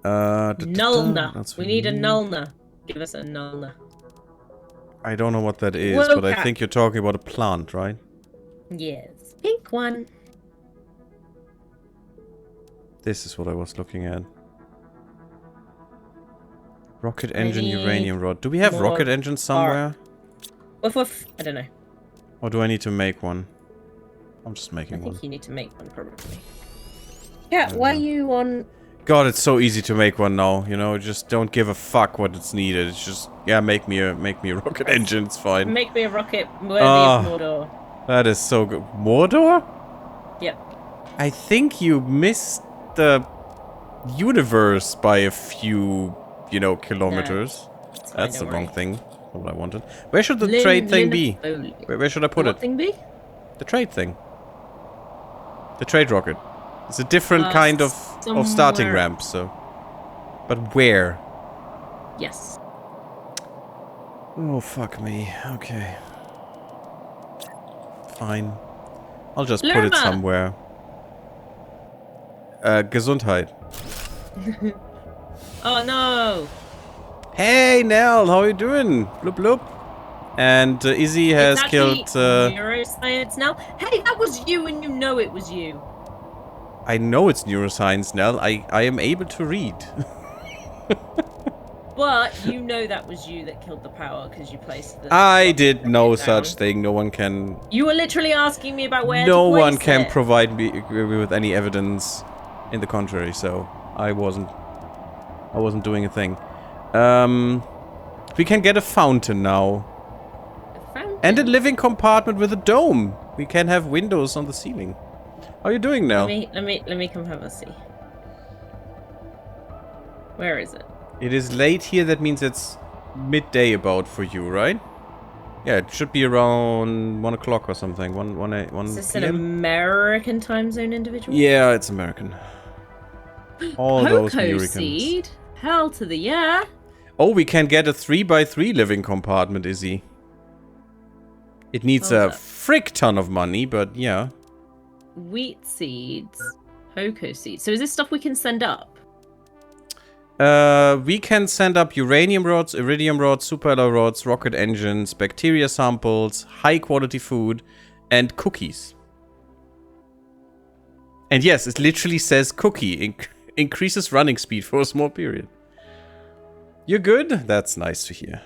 Nullna. We need a nullna. Give us a nullna. I don't know what that is, but I think you're talking about a plant, right? Yes. Pink one. This is what I was looking at. Rocket engine, uranium rod. Do we have rocket engines somewhere? Woof woof. I don't know. Or do I need to make one? I'm just making one. I think you need to make one, probably. Yeah, why are you on... God, it's so easy to make one now, you know? Just don't give a fuck what it's needed. It's just, yeah, make me a rocket engine, it's fine. Make me a rocket worthy of Mordor. That is so good. Mordor? Yep. I think you missed the universe by a few, you know, kilometers. No, that's the wrong thing. Not what I wanted. Where should the trade thing be? Where should I put it? What thing be? The trade thing. The trade rocket. It's a different kind of starting ramp, so. But where? Yes. Oh, fuck me. Okay. fine. I'll just put it Lerma! somewhere. Gesundheit. Oh no! Hey, Nell, how are you doing? Bloop bloop. And Izzi has It's killed... neuroscience now. Hey, that was you and you know it was you. I know it's neuroscience, Nell. I am able to read. But you know that was you that killed the power because you placed the... I did no such thing. No one can... You were literally asking me about where No to place one can it. provide me with any evidence in the contrary, so I wasn't doing a thing. We can get a fountain now. A fountain? And a living compartment with a dome. We can have windows on the ceiling. How are you doing now? Let me come have a see. Where is it? It is late here, that means it's midday about for you, right? Yeah, it should be around 1 o'clock or something. 1 Is this PM? an American time zone individual? Yeah, it's American. All those Americans. Seed? Hell to the yeah. Oh, we can get a 3x3 living compartment, Izzi. It needs a frick ton of money, but yeah. Wheat seeds. Cocoa seeds. So is this stuff we can send up? We can send up uranium rods, iridium rods, superalloy rods, rocket engines, bacteria samples, high quality food, and cookies. And yes, it literally says cookie. Increases running speed for a small period. You're good? That's nice to hear.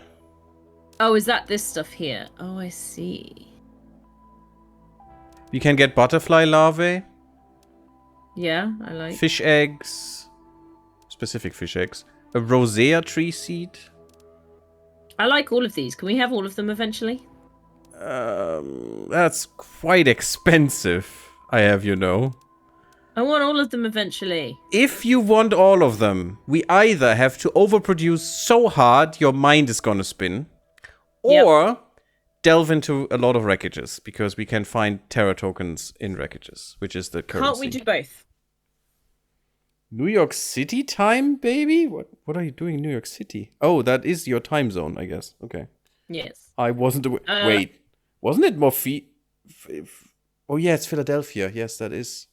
Oh, is that this stuff here? Oh, I see. We can get butterfly larvae. Yeah, I like. Fish eggs. Specific fish eggs. A rosea tree seed. I like all of these. Can we have all of them eventually? That's quite expensive, I have you know. I want all of them eventually. If you want all of them, we either have to overproduce so hard your mind is gonna spin, or delve into a lot of wreckages, because we can find Terra tokens in wreckages, which is the currency. Can't we do both? New York City time, baby? What are you doing in New York City? Oh, that is your time zone, I guess. Okay. Yes. I wasn't aware. Wait. Wasn't it more Oh, yeah, it's Philadelphia. Yes, that is.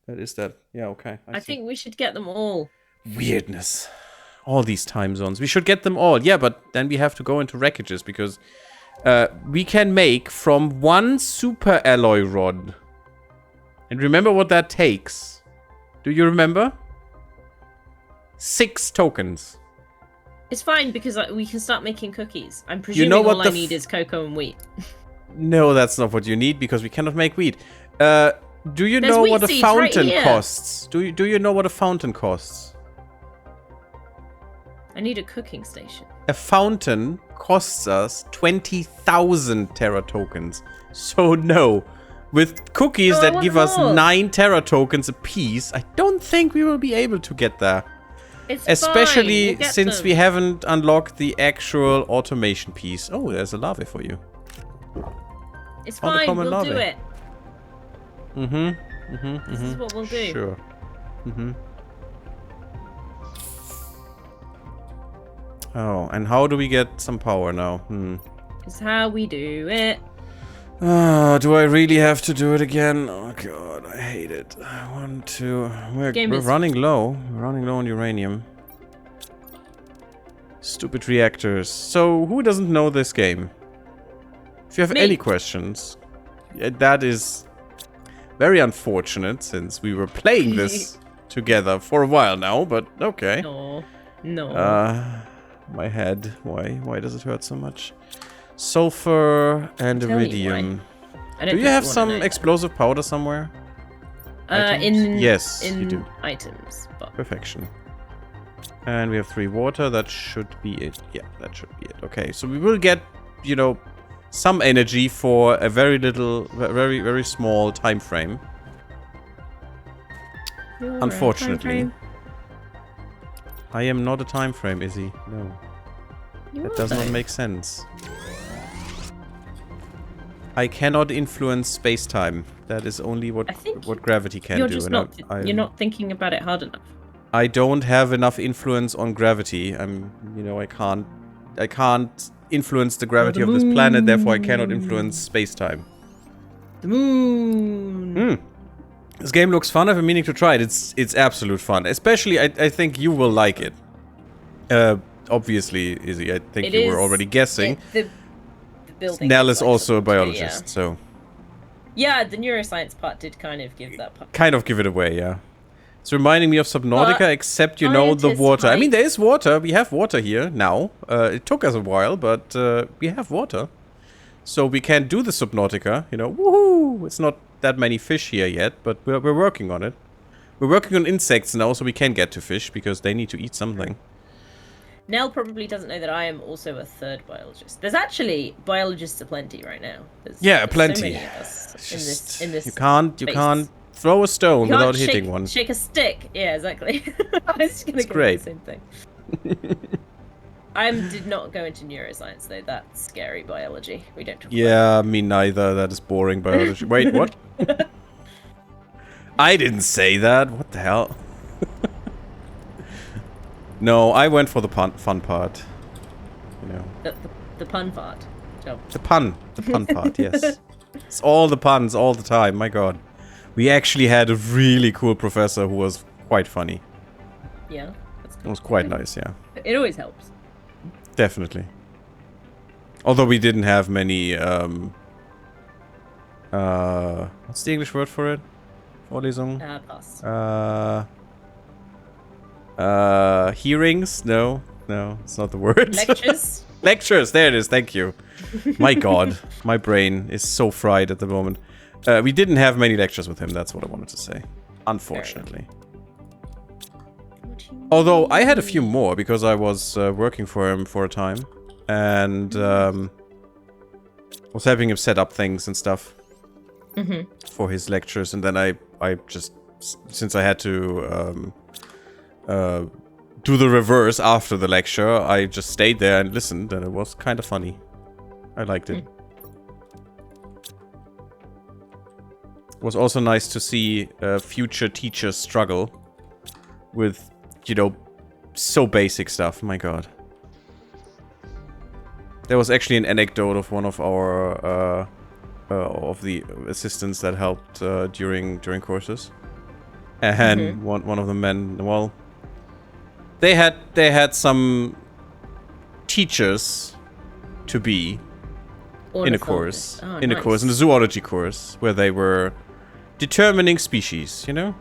That is that. Yeah, okay. I think we should get them all. Weirdness. All these time zones. We should get them all. Yeah, but then we have to go into wreckages, because we can make from 1 super alloy rod. And remember what that takes. Do you remember? 6 tokens. It's fine because we can start making cookies. I'm presuming all I need is cocoa and wheat. No, that's not what you need, because we cannot make wheat. Do you know what a fountain costs? Do you know what a fountain costs? I need a cooking station. A fountain costs us 20,000 Terra tokens. So no. With cookies that give us 9 Terra tokens a piece, I don't think we will be able to get there. It's especially fine. since we haven't unlocked the actual automation piece. Oh, there's a larvae for you. It's fine, we'll do it. This is what we'll do. Sure. Oh, and how do we get some power now? It's how we do it. Do I really have to do it again? Oh god, I hate it. 1, 2... We're running low. We're running low on uranium. Stupid reactors. So, who doesn't know this game? If you have any questions, that is very unfortunate, since we were playing this together for a while now, but okay. No. My head. Why does it hurt so much? Sulfur and iridium. Do you have some explosive powder somewhere? Yes, you do. Items. But... Perfection. And we have 3 water. That should be it. Yeah, that should be it. Okay, so we will get, you know, some energy for a very little, very small time frame. Unfortunately. I am not a time frame, Izzi. No. That does not make sense. I cannot influence space-time. That is only what gravity can do. You're not thinking about it hard enough. I don't have enough influence on gravity. I can't influence the gravity of this planet, therefore I cannot influence space-time. The moon. This game looks fun. I've been meaning to try it. It's absolute fun. Especially, I think you will like it. Obviously, Izzy, I think you were already guessing. The building. Nell is also a biologist, so... Yeah, the neuroscience part did kind of give that part. Kind of give it away, yeah. It's reminding me of Subnautica, except you know the water. I mean, there is water. We have water here now. It took us a while, but we have water. So we can do the Subnautica, you know. Woohoo! It's not that many fish here yet, but we're working on it. We're working on insects now, so we can get to fish, because they need to eat something. Nell probably doesn't know that I am also a third biologist. There's actually biologists aplenty right now. There's plenty. So many of us in this you can't throw a stone without hitting one. Shake a stick. Yeah, exactly. I was just gonna go the same thing. I did not go into neuroscience though. That's scary biology. We don't talk about me neither. That is boring biology. Wait, what? I didn't say that. What the hell? No, I went for the fun part. You know. The pun part. Oh. The pun part. Yes. It's all the puns all the time. My God, we actually had a really cool professor who was quite funny. Yeah, that's good. It was quite nice. Yeah. It always helps. Definitely. Although we didn't have many. What's the English word for it? Vorlesung. Pass. Hearings? No, it's not the word. Lectures? Lectures, there it is, thank you. My God, my brain is so fried at the moment. We didn't have many lectures with him, that's what I wanted to say. Unfortunately. Although, I had a few more, because I was working for him for a time. And was helping him set up things and stuff. For his lectures, and then I just... Since I had to... do the reverse after the lecture, I just stayed there and listened, and it was kind of funny. I liked it. It was also nice to see future teachers struggle with, you know, so basic stuff. My God. There was actually an anecdote of one of our of the assistants that helped during courses, and one of the men, well. They had some teachers to be in a course, in a zoology course, where they were determining species, you know.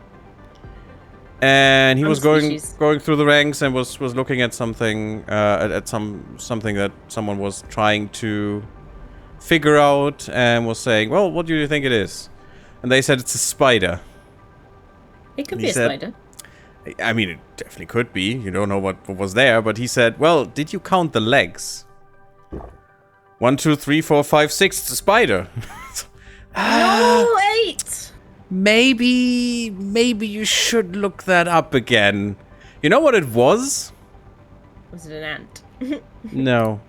And he was going through the ranks and was looking at something something that someone was trying to figure out, and was saying, "Well, what do you think it is?" And they said it's a spider. It could be a spider. I mean, it definitely could be. You don't know what was there, but he said, "Well, did you count the legs? 1, 2, 3, 4, 5, 6. It's a spider." No, 8. Maybe you should look that up again. You know what it was? Was it an ant? No.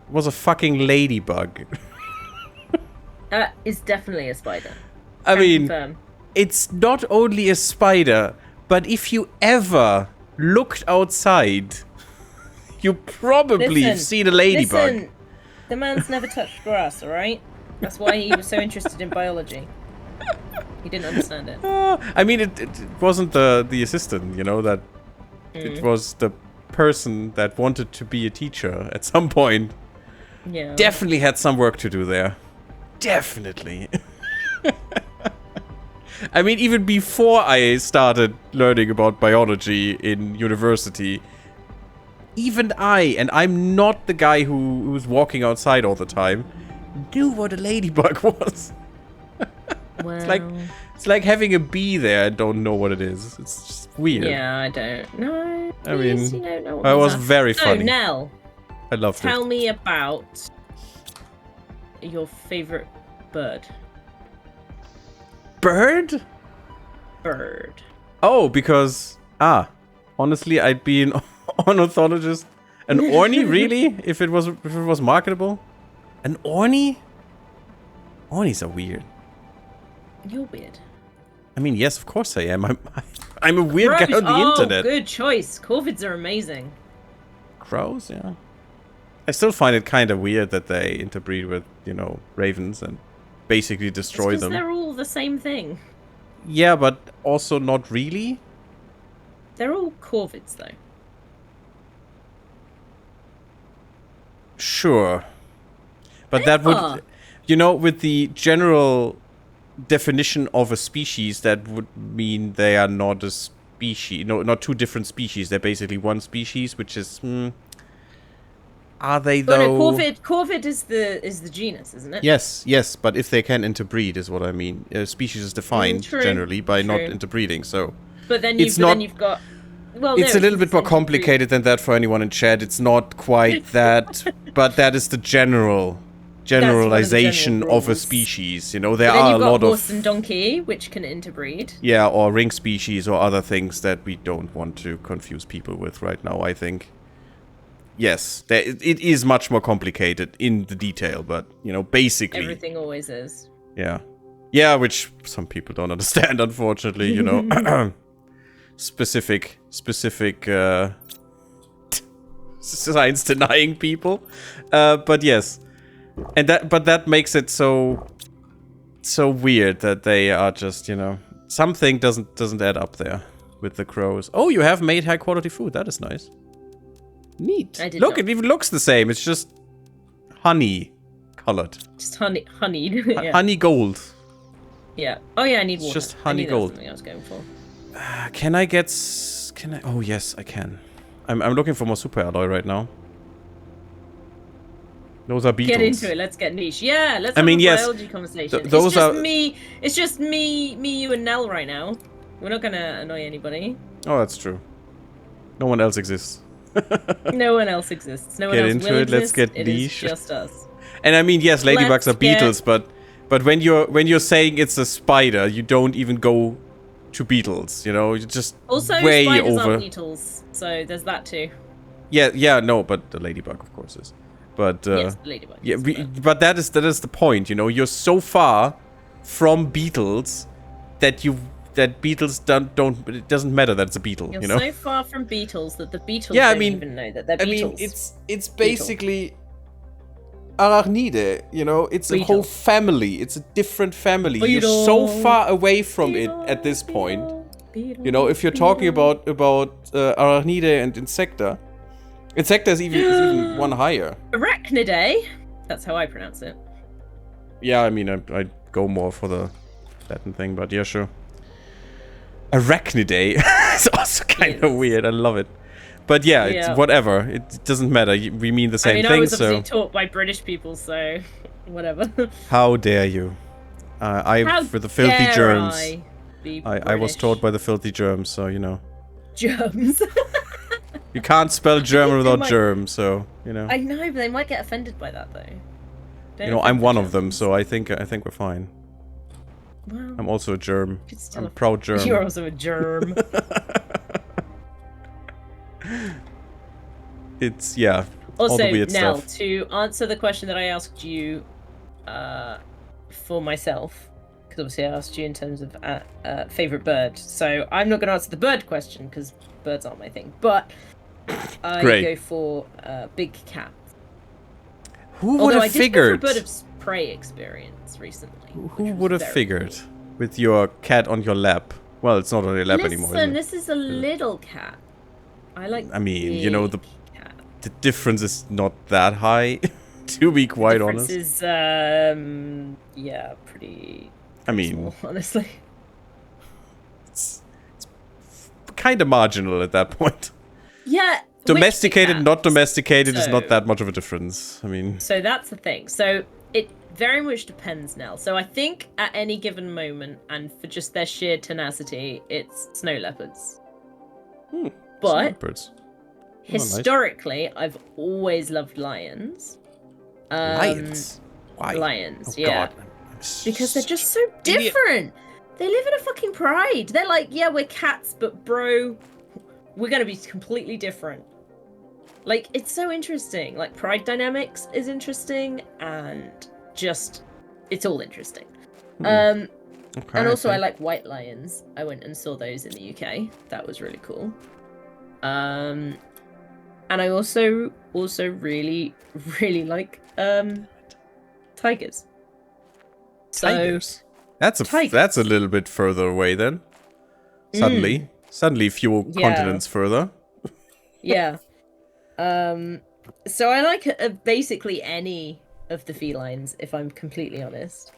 It was a fucking ladybug. It's definitely a spider. I mean, confirm. It's not only a spider, but if you ever looked outside, you probably have seen a ladybug. Listen, the man's never touched grass, alright? That's why he was so interested in biology. He didn't understand it. I mean, it wasn't the assistant, you know, that it was the person that wanted to be a teacher at some point. Yeah. Definitely had some work to do there. Definitely. I mean, even before I started learning about biology in university, even and I'm not the guy who's walking outside all the time, knew what a ladybug was. Well, it's like having a bee there and don't know what it is. It's just weird. Yeah, I don't know. I mean, you don't know what it was very funny. So, Nell, I loved it. Tell me about your favorite bird. Bird? Bird. Oh, because honestly, I'd be an ornithologist. An orny, really? If it was marketable, an orny? Ornies are weird. You're weird. I mean, yes, of course I am. I'm a weird guy on the internet. Good choice. Corvids are amazing. Crows, yeah. I still find it kind of weird that they interbreed with, you know, ravens and basically destroy because them. they're all the same thing. Yeah, but also not really. They're all corvids, though. Sure. But They that are. would, you know, with the general definition of a species, that would mean they are not a species. No, not two different species. They're basically one species, which is. Are they Oh no, though? corvid is the genus, isn't it? Yes, yes, but if they can interbreed, is what I mean. A species is defined True, generally by not true. interbreeding, so But then it's you've got. Well, it's no, a little bit more essentially complicated than that for anyone in chat. It's not quite that, but that is the generalization general of a rules. species. You know, there But then are you've a got lot horse of and donkey, which can interbreed. yeah, or ring species or other things that we don't want to confuse people with right now. I think. Yes, it is much more complicated in the detail, but you know, basically Everything always is. yeah. Yeah, which some people don't understand, unfortunately, you know. specific science denying people. But yes. And that makes it so weird that they are just, you know, something doesn't add up there with the crows. Oh, you have made high quality food. That is nice. Neat. Look, it even looks the same. It's just honey colored. Just honeyed. Yeah. Honey gold. Yeah. Oh yeah, I need It's water. just honey gold. That's something I was going for. Can I get... Can I... Oh, yes, I can. I'm looking for more super alloy right now. Those are beetles. Get into it. Let's get niche. Yeah, let's have a biology conversation. It's just me, you, and Nell right now. We're not gonna annoy anybody. Oh, that's true. No one else exists. No one else exists. No one Get else into will it. Let's exist. get It niche. is just us. And I mean, yes, ladybugs Let's are beetles, but when you're saying it's a spider, you don't even go to beetles. You know, you just Also, way spiders over. aren't beetles, so there's that too. Yeah, no, but the ladybug, of course, is. But Yes, the ladybug. yeah, but that is the point. You know, you're so far from beetles that beetles don't. It doesn't matter that it's a beetle. You're you know, so far from beetles that the beetles Yeah, I don't mean- even know that they're I beetles. mean, it's basically arachnide. You know, it's a whole Beetle. family. It's a different family. You're so far away from it at this point. You know, if you're talking about arachnide and insecta. Insecta is even one higher. Arachnidae. That's how I pronounce it. Yeah, I mean, I go more for the Latin thing, but yeah, sure. Arachnidae. It's also kind of weird. I love it. But yeah, it's whatever. It doesn't matter. We mean the same I thing, was so... obviously taught by British people, so whatever. How dare you? For the filthy germs. I was taught by the filthy germs, so, you know. Germs. You can't spell German without might- germ, so, you know. I know, but they might get offended by that, though. Don't You know, offend I'm the one of them, Germans. so I think we're fine. Well, I'm also a germ. it's still I'm a proud germ. You're also a germ. It's, yeah, all Also, the weird Nell, stuff. to answer the question that I asked you for myself, because obviously I asked you in terms of favourite bird, so I'm not going to answer the bird question, because birds aren't my thing, but I Great. go for big cat. Who would Although I have did go figured? for a bird of prey experience recently. Who which was would have very figured? cool. With your cat on your lap. Well, it's not on your lap anymore, Listen, is it? this is a little cat. I like. I mean, you know, big cat. the difference is not that high, to be quite honest. Difference is yeah, pretty. I mean, small, honestly. it's kind of marginal at that point. Yeah. Domesticated, which not domesticated is So- not that much of a difference. I mean, So that's the thing. So it very much depends, Nell. So I think at any given moment, and for just their sheer tenacity, it's snow leopards. But leopards. historically, I've always loved lions. Lions? Why? Lions, Oh, yeah. God. I'm Because they're just so idiot. different. They live in a fucking pride. They're like, yeah, we're cats, but bro, we're gonna be completely different. Like, it's so interesting. Like, pride dynamics is interesting, and just, it's all interesting. Okay, And also, I see. like white lions. I went and saw those in the UK. That was really cool. And I also really like tigers. So Tigers. That's tigers. a little bit further away then. Suddenly a few continents further. Yeah. So I like basically any of the felines, if I'm completely honest.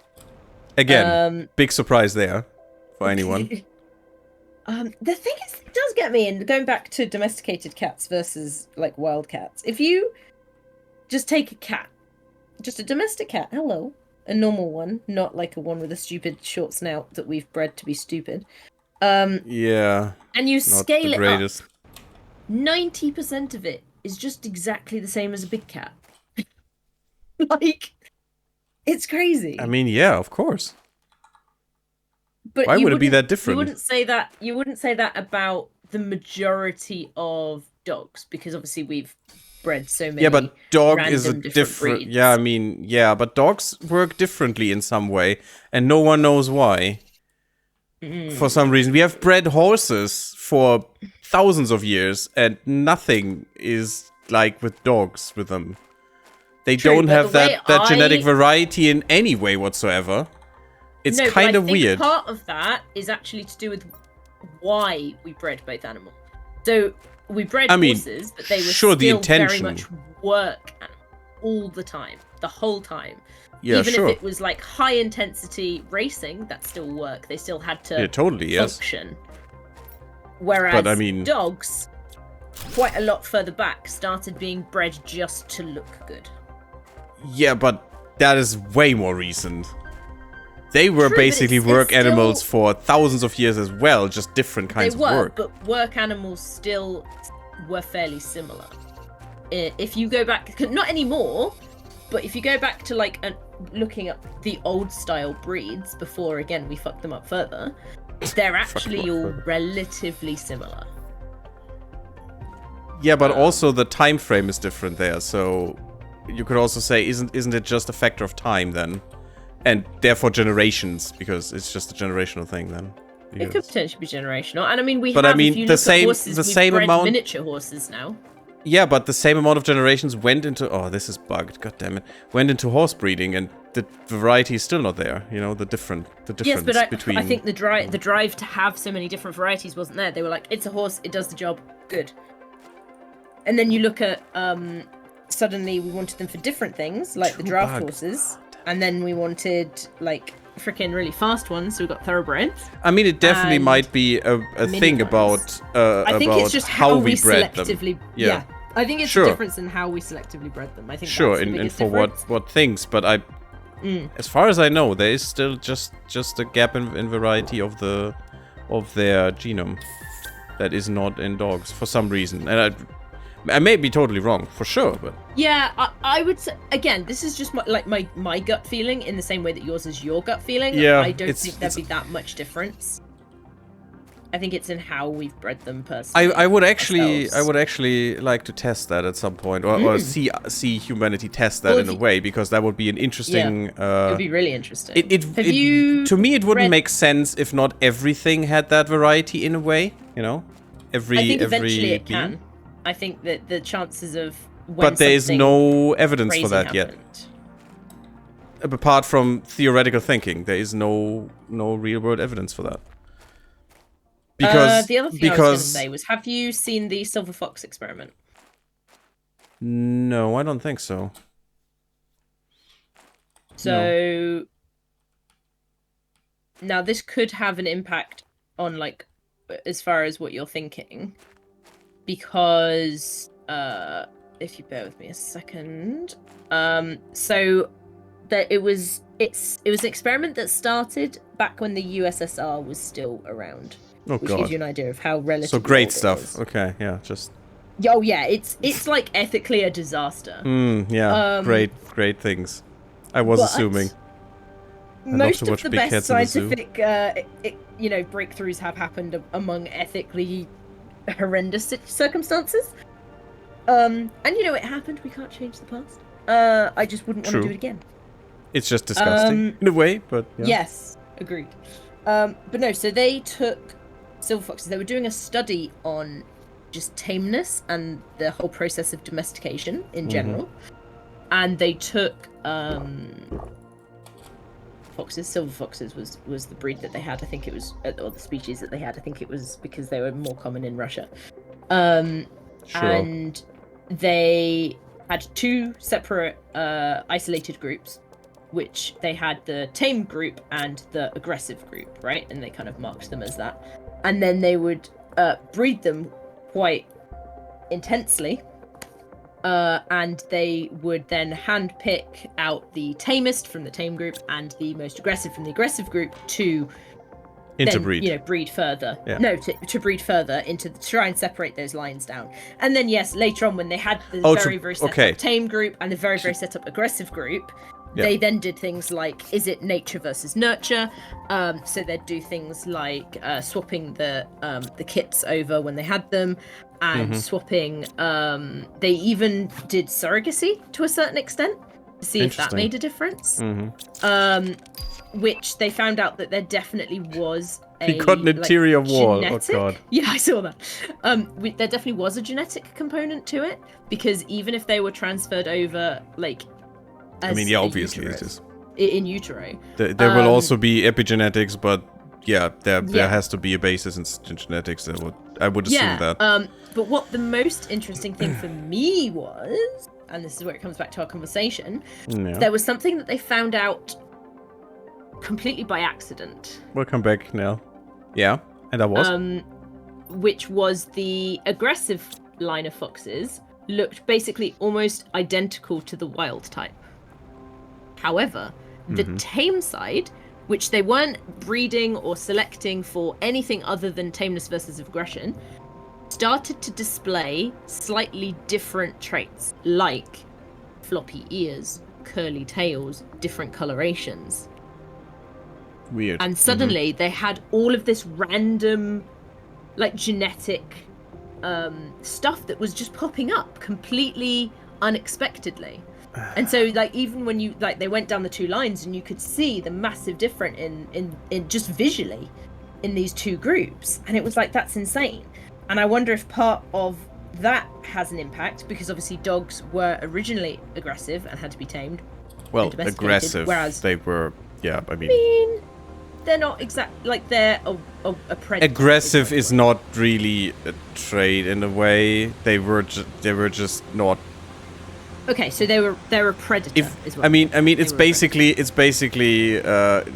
Again, big surprise there for anyone. The thing is, it does get me, and going back to domesticated cats versus like wild cats. If you just take a cat, just a domestic cat, hello, a normal one, not like a one with a stupid short snout that we've bred to be stupid. Yeah. And you scale it up, greatest. 90% of it is just exactly the same as a big cat. Like, it's crazy. I mean, yeah, of course. But why would it be that different? You wouldn't say that about the majority of dogs, because obviously we've bred so many. Yeah, but dog is a different breeds. Yeah, I mean, yeah, but dogs work differently in some way, and no one knows why. For some reason, we have bred horses for thousands of years, and nothing is like with dogs with them. They don't have that genetic variety in any way whatsoever. It's kind of weird. Part of that is actually to do with why we bred both animals. So we bred horses, but they were still very much work animals all the time, the whole time. Yeah, even if it was like high intensity racing, that's still work. They still had to function. Whereas but, I mean, dogs, quite a lot further back, started being bred just to look good. Yeah, but that is way more recent. They were basically work animals for thousands of years as well, just different kinds of work. But work animals still were fairly similar. If you go back, not anymore, but if you go back to like looking at the old style breeds before, again, we fucked them up further, they're actually all relatively similar. Yeah, but also the time frame is different there, so you could also say, isn't it just a factor of time then? And therefore generations, because it's just a generational thing then. It could potentially be generational, and I mean the same amount miniature horses now. Yeah, but the same amount of generations went into this is bugged, god damn it. Went into horse breeding, and the variety is still not there. You know, the difference between. I think the drive to have so many different varieties wasn't there. They were like, it's a horse, it does the job, good. And then you look at suddenly we wanted them for different things, like the draft horses, and then we wanted like freaking really fast ones, so we got thoroughbreds. I mean, it definitely might be a thing about I think it's just how we bred them. Yeah. I think it's a difference in how we selectively bred them. I think that's the biggest difference. for what things, but as far as I know, there is still just a gap in variety of their genome that is not in dogs for some reason, and I may be totally wrong, for sure, but... Yeah, I would say, again, this is just my gut feeling, in the same way that yours is your gut feeling. Yeah, I don't think there'd be that much difference. I think it's in how we've bred them personally. I would actually like to test that at some point, or see humanity test that in a way, because that would be an interesting... Yeah, it would be really interesting. To me, it wouldn't make sense if not everything had that variety in a way, you know? I think eventually it can. I think that the chances of but there is no evidence for that yet. Apart from theoretical thinking, there is no real world evidence for that. Because the other thing I was going to say was, have you seen the silver fox experiment? No, I don't think so. So now this could have an impact on, like, as far as what you're thinking. Because, if you bear with me a second, so that it was an experiment that started back when the USSR was still around, which gives you an idea of how relatively. So great stuff. Okay, yeah, just. Oh yeah, it's like ethically a disaster. Yeah, great things. I was assuming. Most of the best scientific, breakthroughs have happened among ethically horrendous circumstances. And it happened. We can't change the past. I just wouldn't want to do it again. It's just disgusting in a way, but yeah. Yes, agreed. But no, so they took silver foxes. They were doing a study on just tameness and the whole process of domestication in general. And they took foxes. Silver foxes was the breed that they had. I think it was, or the species that they had. I think it was because they were more common in Russia. Sure. And they had two separate isolated groups, which they had the tame group and the aggressive group, right? And they kind of marked them as that. And then they would breed them quite intensely. And they would then handpick out the tamest from the tame group and the most aggressive from the aggressive group to interbreed. Then, breed further. Yeah. No, to breed further to try and separate those lines down. And then yes, later on when they had the very set up tame group and the very set up aggressive group, they then did things like, is it nature versus nurture? So they'd do things like swapping the kits over when they had them, and swapping. They even did surrogacy to a certain extent to see if that made a difference. Which they found out that there definitely was a. He got an interior wall. Genetic, oh god. Yeah, I saw that. There definitely was a genetic component to it, because even if they were transferred over, like. Obviously it is. In utero. There will also be epigenetics, but there has to be a basis in genetics. I would assume that. But what the most interesting thing for me was, and this is where it comes back to our conversation, there was something that they found out completely by accident. Welcome back, Nell. Yeah, and that was? Which was the aggressive line of foxes looked basically almost identical to the wild type. However, the tame side, which they weren't breeding or selecting for anything other than tameness versus aggression, started to display slightly different traits, like floppy ears, curly tails, different colorations. Weird. And suddenly they had all of this random, like, genetic stuff that was just popping up completely unexpectedly. And so, like, even when you, like, they went down the two lines and you could see the massive difference in just visually in these two groups. And it was like, that's insane. And I wonder if part of that has an impact, because obviously dogs were originally aggressive and had to be tamed. Well, aggressive. Whereas they were, I mean, they're not like they're a predator. Aggressive is not really a trait in a way. They were just not. Okay, so they're a predator. It's basically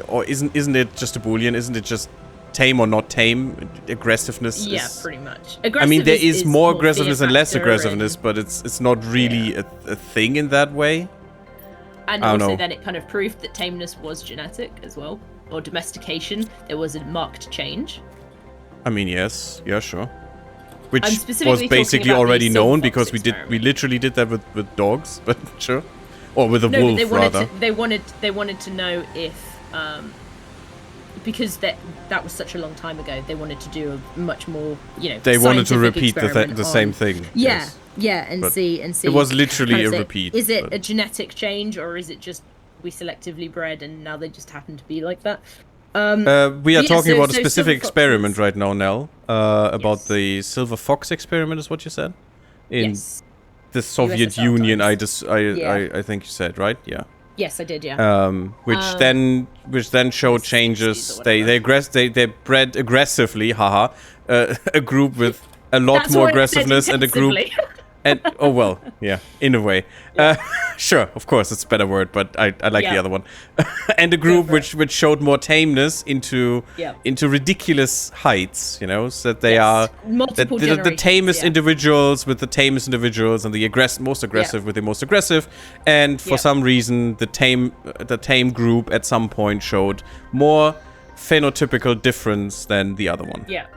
or isn't it just a Boolean? Isn't it just tame or not tame? Aggressiveness. Yeah, pretty much. There is more aggressiveness and less aggressiveness, but it's not really a thing in that way. And also then it kind of proved that tameness was genetic as well, or domestication. There was a marked change. Yes, yeah, sure. Which was basically already known, because we literally did that with dogs, but sure. Or with a wolf, rather. They wanted to know if, because that was such a long time ago, they wanted to do a much more, They wanted to repeat the same thing. Yeah, yes. and see. It was literally a repeat. Is it a genetic change, or is it just we selectively bred and now they just happen to be like that? We are talking about a specific experiment right now, Nell. About the silver fox experiment, is what you said? In the Soviet Union, I think you said, right? Yeah. Yes, I did. Yeah. Which then showed changes. They bred aggressively. A group with a lot more aggressiveness, and a group. And in a way, sure, of course, it's a better word, but I like the other one. And a group which showed more tameness into ridiculous heights, so that they are the tamest individuals with the tamest individuals, and the most aggressive with the most aggressive. And for some reason, the tame group at some point showed more phenotypical difference than the other one. Yeah.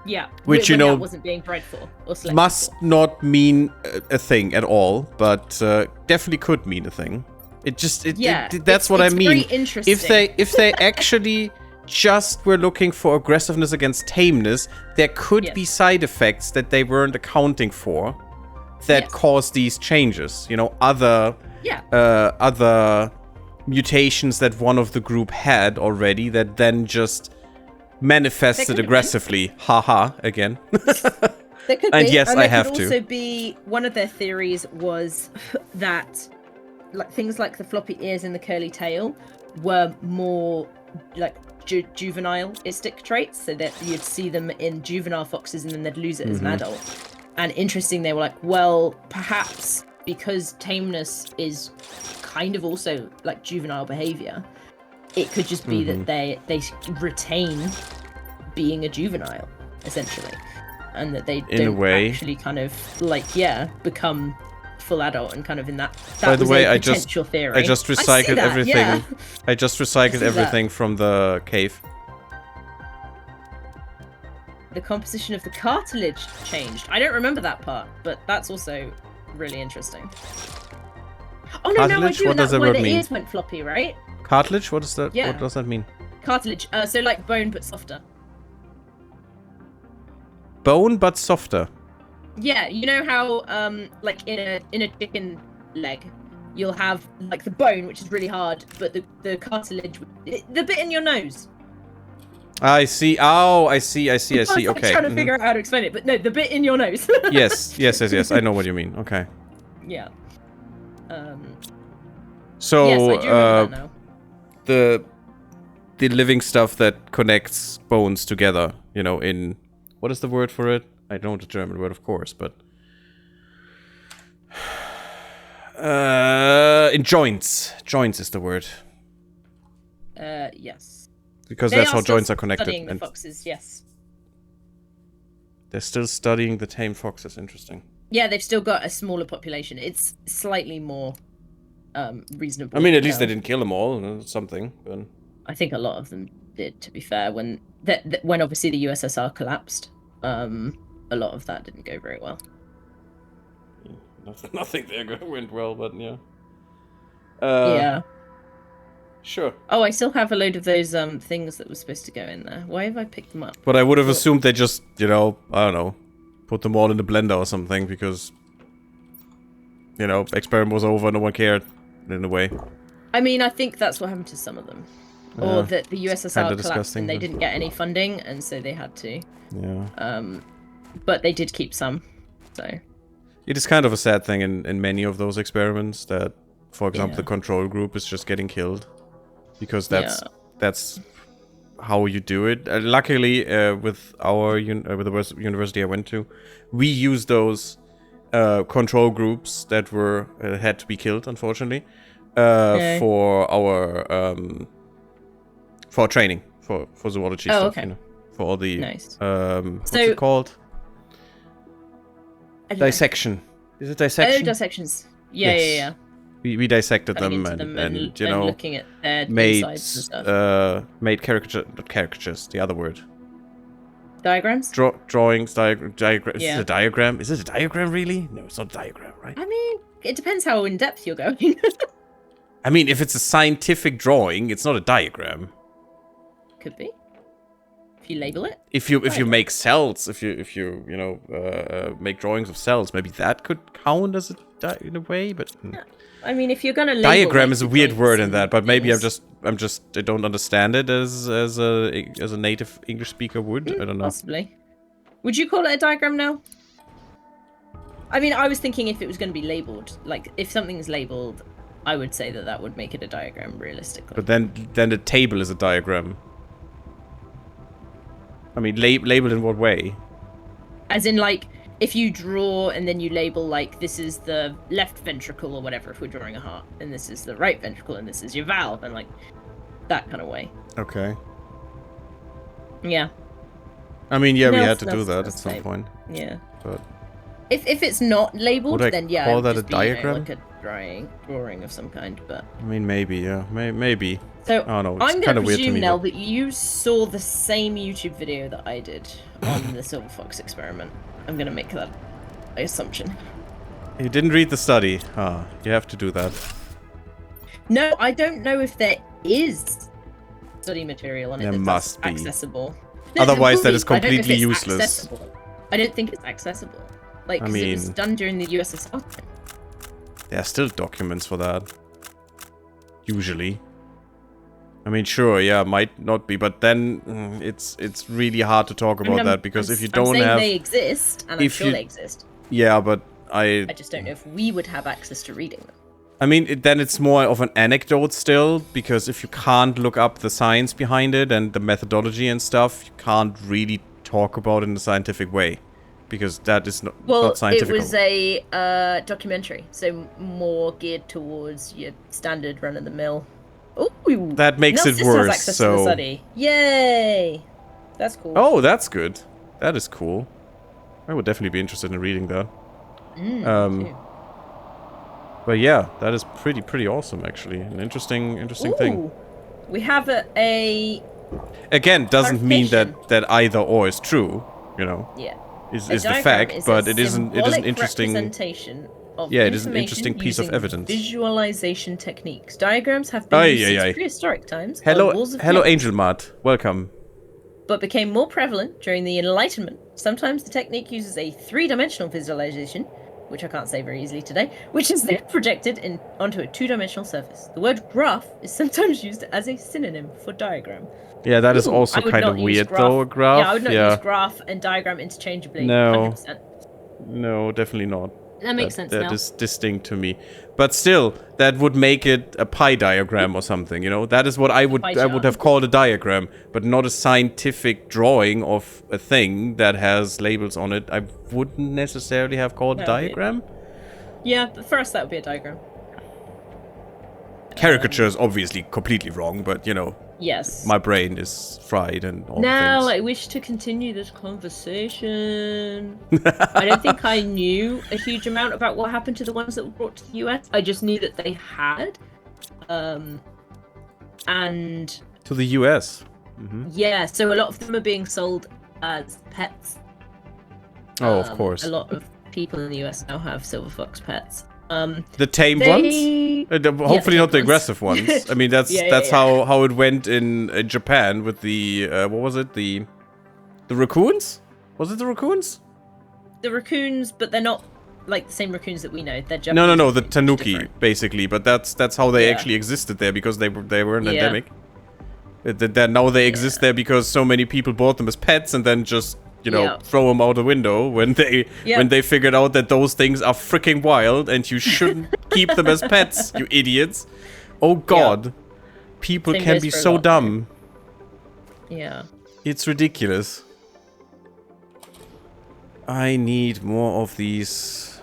Yeah, which wasn't being bred for or selected must for. Not mean a thing at all, but definitely could mean a thing. That's what I mean. Very interesting. If they actually just were looking for aggressiveness against tameness, there could be side effects that they weren't accounting for that caused these changes. Other mutations that one of the group had already that then just manifested aggressively. Again. There could and be. Yes, and I have to. There could also be, one of their theories was that things like the floppy ears and the curly tail were more like juvenileistic traits, so that you'd see them in juvenile foxes and then they'd lose it as an adult. And interesting, they were like, well, perhaps because tameness is kind of also like juvenile behavior, it could just be that they retain being a juvenile essentially, and that they don't actually kind of like become full adult, and kind of in that By the way, I just I recycled everything. Yeah. I just recycled everything from the cave. The composition of the cartilage changed. I don't remember that part, but that's also really interesting. Oh no, no, I do. What does that where word the mean? ears went floppy, right? Cartilage? What is that? Yeah. What does that mean? Cartilage. So like bone but softer. Bone but softer. Yeah, you know how like in a chicken leg, you'll have like the bone, which is really hard, but the cartilage, the bit in your nose. I see. Oh, I see. I see. I see. I was Okay. trying to figure out how to explain it, but no, the bit in your nose. Yes. Yes. Yes. Yes. I know what you mean. Okay. Yeah. So Yes, I do remember that now. the living stuff that connects bones together, you know, in what is the word for it? I don't know the German word, of course, but in joints. Joints is the word. Yes. Because They that's are how still joints are connected. Studying the And foxes, yes. they're still studying the tame foxes. Interesting. Yeah, they've still got a smaller population. It's slightly more reasonable. I mean, at least they didn't kill them all. Something. But I think a lot of them did, to be fair. When when obviously the USSR collapsed, a lot of that didn't go very well. nothing there went well, but yeah. Yeah. Sure. Oh, I still have a load of those things that were supposed to go in there. Why have I picked them up? But I would have assumed they just, you know, I don't know, put them all in the blender or something because, you know, experiment was over, no one cared, in a way. I mean, I think that's what happened to some of them. Or that the USSR collapsed and they didn't get any funding, and so they had to. Yeah. But they did keep some, so. It is kind of a sad thing in many of those experiments that, for example, the control group is just getting killed. Because that's how you do it. Luckily, with our with the university I went to, we used those control groups that were had to be killed, unfortunately, for our training for zoology stuff. Okay. You know, for all the Nice. What's it called? Dissection. Is it dissection? Oh, dissections. Yeah, Yes. yeah. We dissected Cutting them into and you and know, looking at their made insides and stuff. made not caricatures, the other word. Diagrams? Drawings, diagram. Is Yeah. it a diagram? Is it a diagram really? No, it's not a diagram, right? I mean, it depends how in depth you're going. I mean, if it's a scientific drawing, it's not a diagram. Could be. If you label it. If you make cells, if you make drawings of cells, maybe that could count as in a way, but. Yeah. I mean, if you're gonna label diagram is a weird word in that, but maybe things. I don't understand it as a native English speaker would. I don't know. Possibly. Would you call it a diagram now? I mean, I was thinking if it was going to be labeled, like if something's labeled, I would say that would make it a diagram realistically. But then the table is a diagram. I mean, labeled in what way? As in, like, if you draw and then you label, like, this is the left ventricle or whatever, if we're drawing a heart, and this is the right ventricle, and this is your valve, and, like, that kind of way. Okay. Yeah. I mean, yeah, we had to do that at some point. Yeah. But if it's not labeled, would I then yeah, call it would that just a be, you know, diagram? like a drawing of some kind, but... I mean, maybe, yeah. Maybe. So, I don't know, it's I'm kind going of to weird to presume, me, Nell, but- that you saw the same YouTube video that I did on the silver fox experiment. I'm going to make that assumption. You didn't read the study. You have to do that. No, I don't know if there is study material on it There that's must be. accessible. Otherwise, that will is be. I don't know if completely it's useless. accessible. I don't think it's accessible. Like, I 'cause it was mean- done during the USSR time. There are still documents for that. Usually. I mean, sure, yeah, might not be, but then it's really hard to talk about that because if you don't I'm saying have, they exist, and I'm if sure you- they exist. yeah, but I I just don't know if we would have access to reading them. I mean, then it's more of an anecdote still, because if you can't look up the science behind it and the methodology and stuff, you can't really talk about it in a scientific way, because that is not scientific. Well, it was a documentary, so more geared towards your standard run-of-the-mill. Ooh, that makes it worse. Has access to the study. Yay! That's cool. Oh, that's good. That is cool. I would definitely be interested in reading that. Too. But yeah, that is pretty awesome, actually. An interesting thing. We have a Again, doesn't mean that either or is true, you know. Yeah. Is the fact, but it is an interesting representation of it is an interesting piece of evidence. Visualization techniques. Diagrams have been used since prehistoric times. Hello, Angel Mart. Welcome. But became more prevalent during the Enlightenment. Sometimes the technique uses a three-dimensional visualization, which I can't say very easily today, which is then projected onto a two-dimensional surface. The word graph is sometimes used as a synonym for diagram. Yeah, that is also kind of weird, though, a graph. Yeah, I would not use graph and diagram interchangeably. No. 100%. No, definitely not. That makes sense now. That is distinct to me. But still, that would make it a pie diagram or something, you know? That is what I would have called a diagram, but not a scientific drawing of a thing that has labels on it. I wouldn't necessarily have called a diagram. Yeah, but for us that would be a diagram. Caricature is obviously completely wrong, but, you know... Yes. My brain is fried and all now things. I wish to continue this conversation. I don't think I knew a huge amount about what happened to the ones that were brought to the US. I just knew that they had. And... To the US? Yeah, so a lot of them are being sold as pets. Oh, of course. A lot of people in the US now have silver fox pets. The tame ones? Hopefully not the aggressive ones. I mean, that's how it went in Japan with the what was it? The raccoons? Was it the raccoons? The raccoons, but they're not like the same raccoons that we know. They're Japanese. No, the tanuki basically. But that's how they actually existed there, because they were an endemic. Now they exist there because so many people bought them as pets and then just throw them out the window when they figured out that those things are freaking wild and you shouldn't keep them as pets, you idiots. Oh god. People can be so dumb. Yeah. It's ridiculous. I need more of these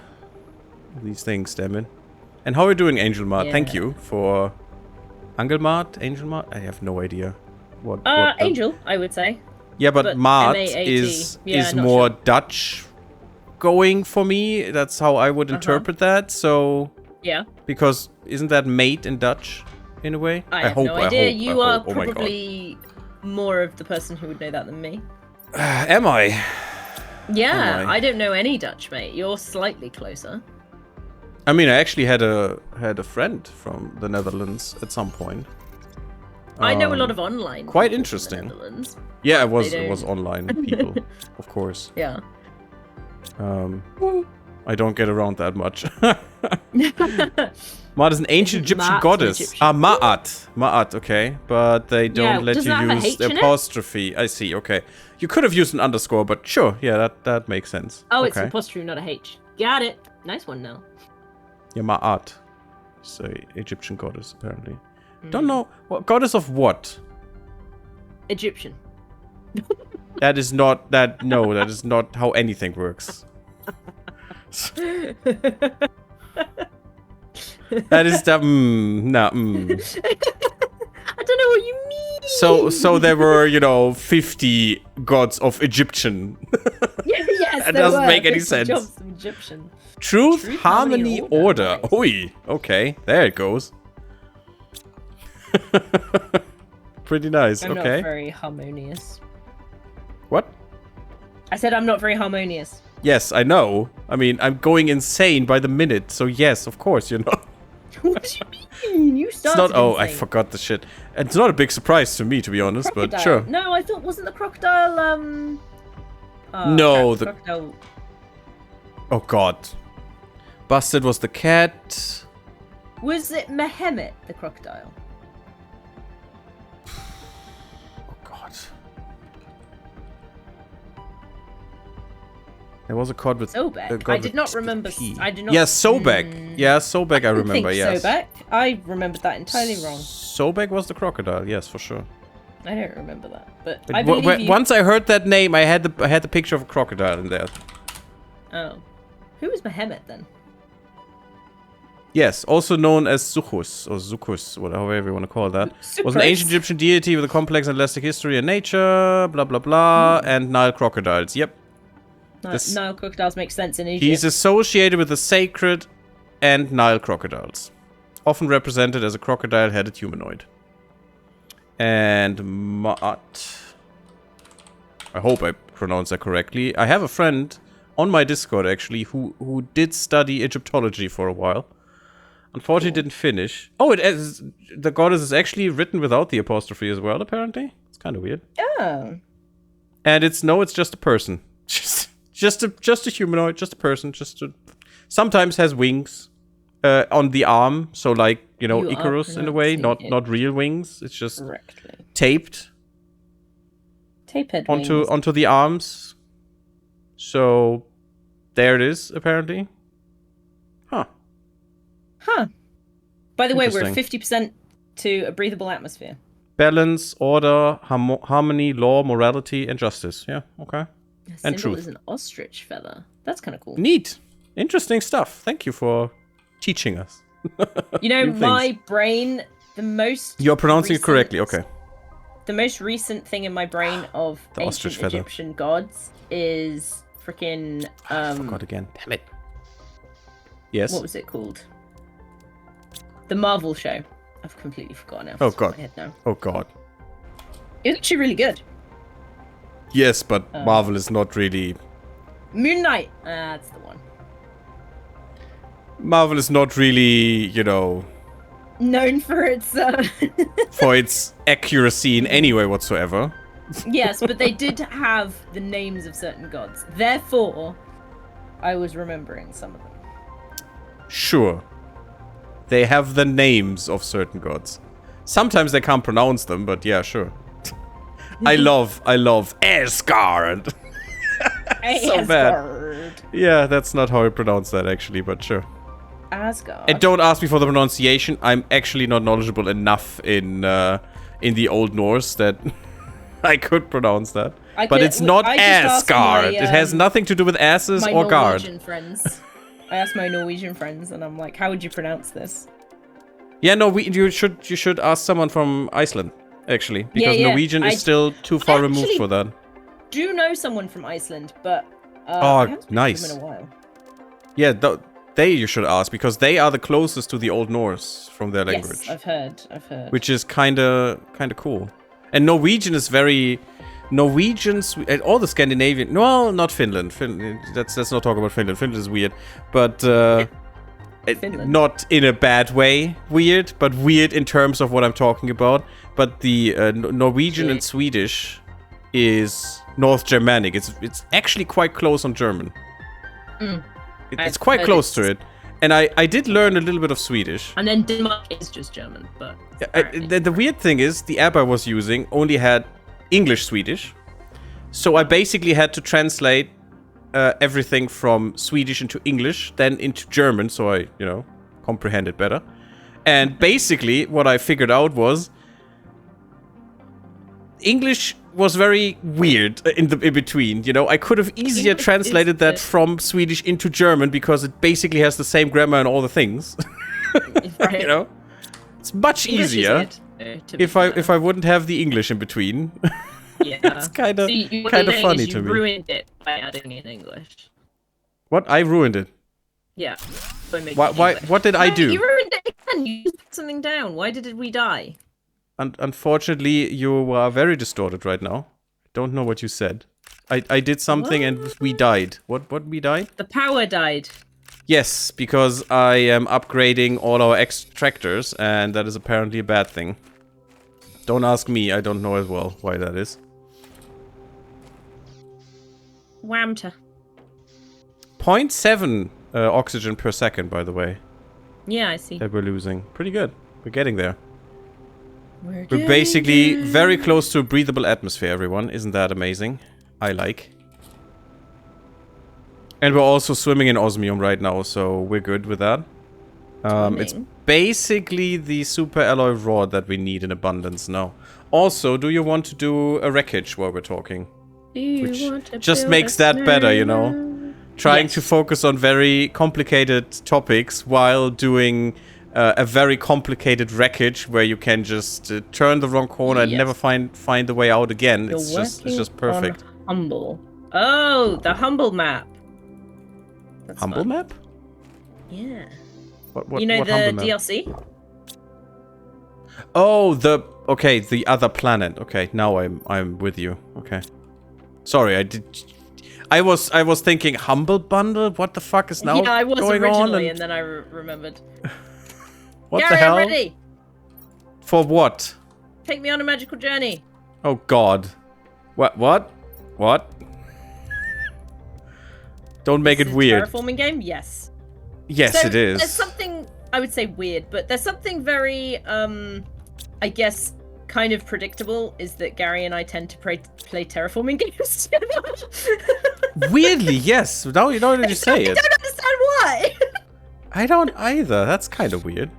things, damn it. And how are you doing, Angel Mart? Thank you for Angelmart? Angel Mart? I have no idea. What Angel, I would say. Yeah, but Mart is more Dutch going for me. That's how I would interpret that. So yeah, because isn't that mate in Dutch in a way? I have no idea. You are probably more of the person who would know that than me. Am I? Yeah, I don't know any Dutch, mate. You're slightly closer. I mean, I actually had a friend from the Netherlands at some point. I know a lot of online. Quite interesting. Yeah, it was online people, of course. Yeah. I don't get around that much. Ma'at is an ancient Egyptian goddess. Ma'at. Ma'at, okay. But they don't let you use the apostrophe. I see, okay. You could have used an underscore, but sure, yeah, that makes sense. Oh, it's an apostrophe, not a H. Got it. Nice one, Nell. Yeah, Ma'at. It's an Egyptian goddess, apparently. Don't know. What goddess of what? Egyptian. That is not that. No, that is not how anything works. That is the I don't know what you mean. So there were 50 gods of Egyptian. Yes, that doesn't make any sense. Egyptian. Truth, harmony, order. Nice. Oi. Okay, there it goes. Pretty nice. I'm okay. Not very harmonious. What? I said I'm not very harmonious. Yes, I know. I mean, I'm going insane by the minute, so yes, of course, you know. What do you mean? You started. It's not. Oh, I forgot the shit. It's not a big surprise to me, to be honest, crocodile. But sure. No, I thought wasn't the crocodile. No, the crocodile. Oh God. Busted was the cat. Was it Mehmet the crocodile? There was a god with... Sobek. I did not remember... I do not... Yes, Sobek. Yeah, Sobek I remember, yes. Sobek. I remembered that entirely wrong. Sobek was the crocodile, yes, for sure. I don't remember that, but I believe you... Once I heard that name, I had the picture of a crocodile in there. Oh. Who was Behemoth, then? Yes, also known as Zuchus, or Zucus, however you want to call that. Was an ancient Egyptian deity with a complex and elastic history and nature, blah blah blah, and Nile crocodiles, yep. Nile crocodiles make sense in Egypt. He's associated with the sacred and Nile crocodiles. Often represented as a crocodile-headed humanoid. And Ma'at. I hope I pronounced that correctly. I have a friend on my Discord, actually, who did study Egyptology for a while. Unfortunately, didn't finish. Oh, the goddess is actually written without the apostrophe as well, apparently. It's kind of weird. Oh. And it's just a person. Just a humanoid, just a person, sometimes has wings on the arm, so like, you know, Icarus in a way, not real wings. It's just taped onto the arms. So there it is, apparently. Huh. By the way, we're 50% to a breathable atmosphere. Balance, order, harmony, law, morality, and justice. Yeah, okay. And truth. Is an ostrich feather. That's kind of cool. Neat. Interesting stuff. Thank you for teaching us. You know, my brain, the most... You're pronouncing it correctly, okay. The most recent thing in my brain of ancient Egyptian gods is freaking... I forgot again. Damn it. Yes? What was it called? The Marvel show. I've completely forgotten it. Oh, God. Oh, God. It was actually really good. Yes, but Marvel is not really... Moon Knight. That's the one. Marvel is not really, you know... known for its... for its accuracy in any way whatsoever. Yes, but they did have the names of certain gods. Therefore, I was remembering some of them. Sure. They have the names of certain gods. Sometimes they can't pronounce them, but yeah, sure. I love Asgard. So bad. Yeah, that's not how I pronounce that actually, but sure. Asgard. And don't ask me for the pronunciation. I'm actually not knowledgeable enough in the Old Norse that I could pronounce that. But it's not Asgard. It has nothing to do with asses or guard. I asked my Norwegian friends, and I'm like, "How would you pronounce this?" Yeah, no, you should ask someone from Iceland, actually, because Norwegian is still too far removed for that. Do know someone from Iceland, but I haven't spoken to them in a while. Yeah, you should ask, because they are the closest to the Old Norse from their language. Yes, I've heard. Which is kind of cool. And Norwegian is very... Norwegians, all the Scandinavian... Well, not Finland. Let's not talk about Finland. Finland is weird. But not in a bad way weird, but weird in terms of what I'm talking about. But the Norwegian and Swedish is North Germanic. It's actually quite close on German. It's quite close to it. And I did learn a little bit of Swedish. And then Denmark is just German, but... The weird thing is, the app I was using only had English-Swedish. So I basically had to translate everything from Swedish into English, then into German, so I, comprehend it better. And basically, what I figured out was... English was very weird in between, I could have easier translated that from Swedish into German because it basically has the same grammar and all the things. Right. It's much easier if I wouldn't have the English in between. Yeah. It's kind of funny to me. You ruined it by adding in English. What? I ruined it. Yeah. Why? What did I do? You ruined it again. You put something down. Why did we die? Unfortunately, you are very distorted right now. Don't know what you said. I did something and we died. What we died? The power died. Yes, because I am upgrading all our extractors, and that is apparently a bad thing. Don't ask me, I don't know as well why that is. Whamta. 0.7 oxygen per second, by the way. Yeah, I see. That we're losing. Pretty good. We're getting there. We're basically very close to a breathable atmosphere, everyone. Isn't that amazing? I like. And we're also swimming in osmium right now, so we're good with that. It's basically the super alloy rod that we need in abundance now. Also, do you want to do a wreckage while we're talking? Which just makes that better, you know? Trying to focus on very complicated topics while doing a very complicated wreckage where you can just turn the wrong corner and never find the way out again. It's just perfect. Humble. Oh, the Humble map. That's Humble fun. map? Yeah. What, you know what the Humble map? DLC? Oh, the other planet. Okay, now I'm with you. Okay. Sorry, I was thinking Humble Bundle. What the fuck is now I was going originally, on? and then I remembered. What Gary, the hell? I'm ready. For what? Take me on a magical journey. Oh God. What? Don't make it weird. Terraforming game? Yes. Yes, so it is. There's something, I would say weird, but there's something very, I guess, kind of predictable, is that Gary and I tend to play terraforming games together. Weirdly, yes. Now you know that you say it. I don't understand why. I don't either. That's kind of weird.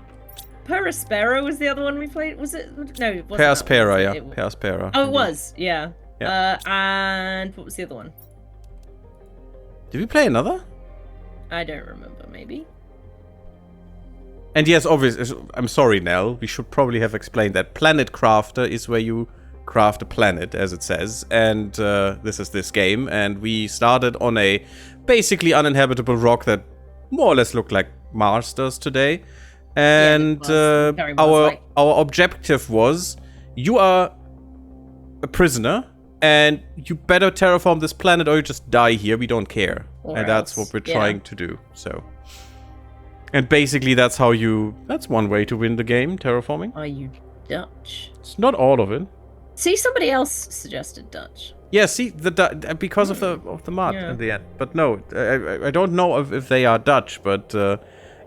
Perispera was the other one we played. Was it? No, it wasn't. Perispera, yeah. Perispera. Oh, it was. Yeah. Yeah. And what was the other one? Did we play another? I don't remember. Maybe. And yes, obviously, I'm sorry, Nell. We should probably have explained that Planet Crafter is where you craft a planet, as it says. And this is this game. And we started on a basically uninhabitable rock that more or less looked like Mars does today. And our objective was, you are a prisoner, and you better terraform this planet or you just die here. We don't care. And that's what we're trying to do. So, and basically that's one way to win the game, terraforming. Are you Dutch? It's not all of it. See, somebody else suggested Dutch. Yeah, see, because of the mud at the end. But no, I don't know if they are Dutch, but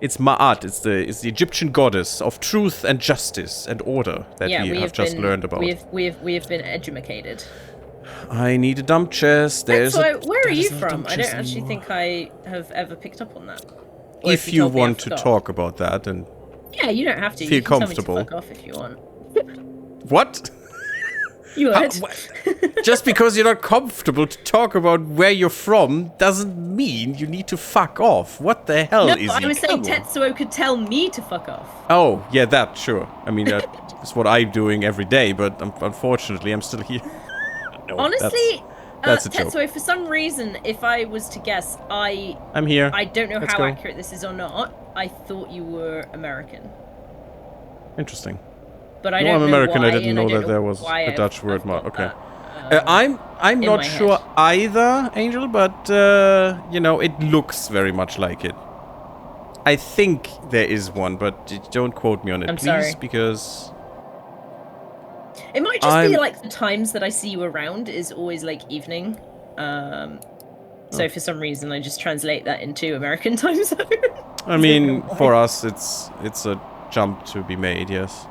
it's Ma'at. It's the Egyptian goddess of truth and justice and order that we have just learned about. We have been educated. I need a dump chest. Where are you from? I don't actually think I have ever picked up on that. Or if you want to talk about that, and yeah, you don't have to. Feel you can comfortable. Tell me to fuck off if you want. What? You would. Just because you're not comfortable to talk about where you're from doesn't mean you need to fuck off. What the hell is I was saying Tetsuo could tell me to fuck off. Oh, yeah, that, sure. I mean, that's what I'm doing every day, but unfortunately, I'm still here. No, honestly, that's a joke. Tetsuo, for some reason, if I was to guess, I'm here. I don't know how accurate this is or not. I thought you were American. Interesting. But I don't know American. why, I didn't know that there was a Dutch word. Okay. I'm not sure either, Angel, but you know, it looks very much like it. I think there is one, but don't quote me on it, please, sorry. Because it might just be like the times that I see you around is always like evening. So for some reason, I just translate that into American time zone. I mean, for us, it's a jump to be made. Yes.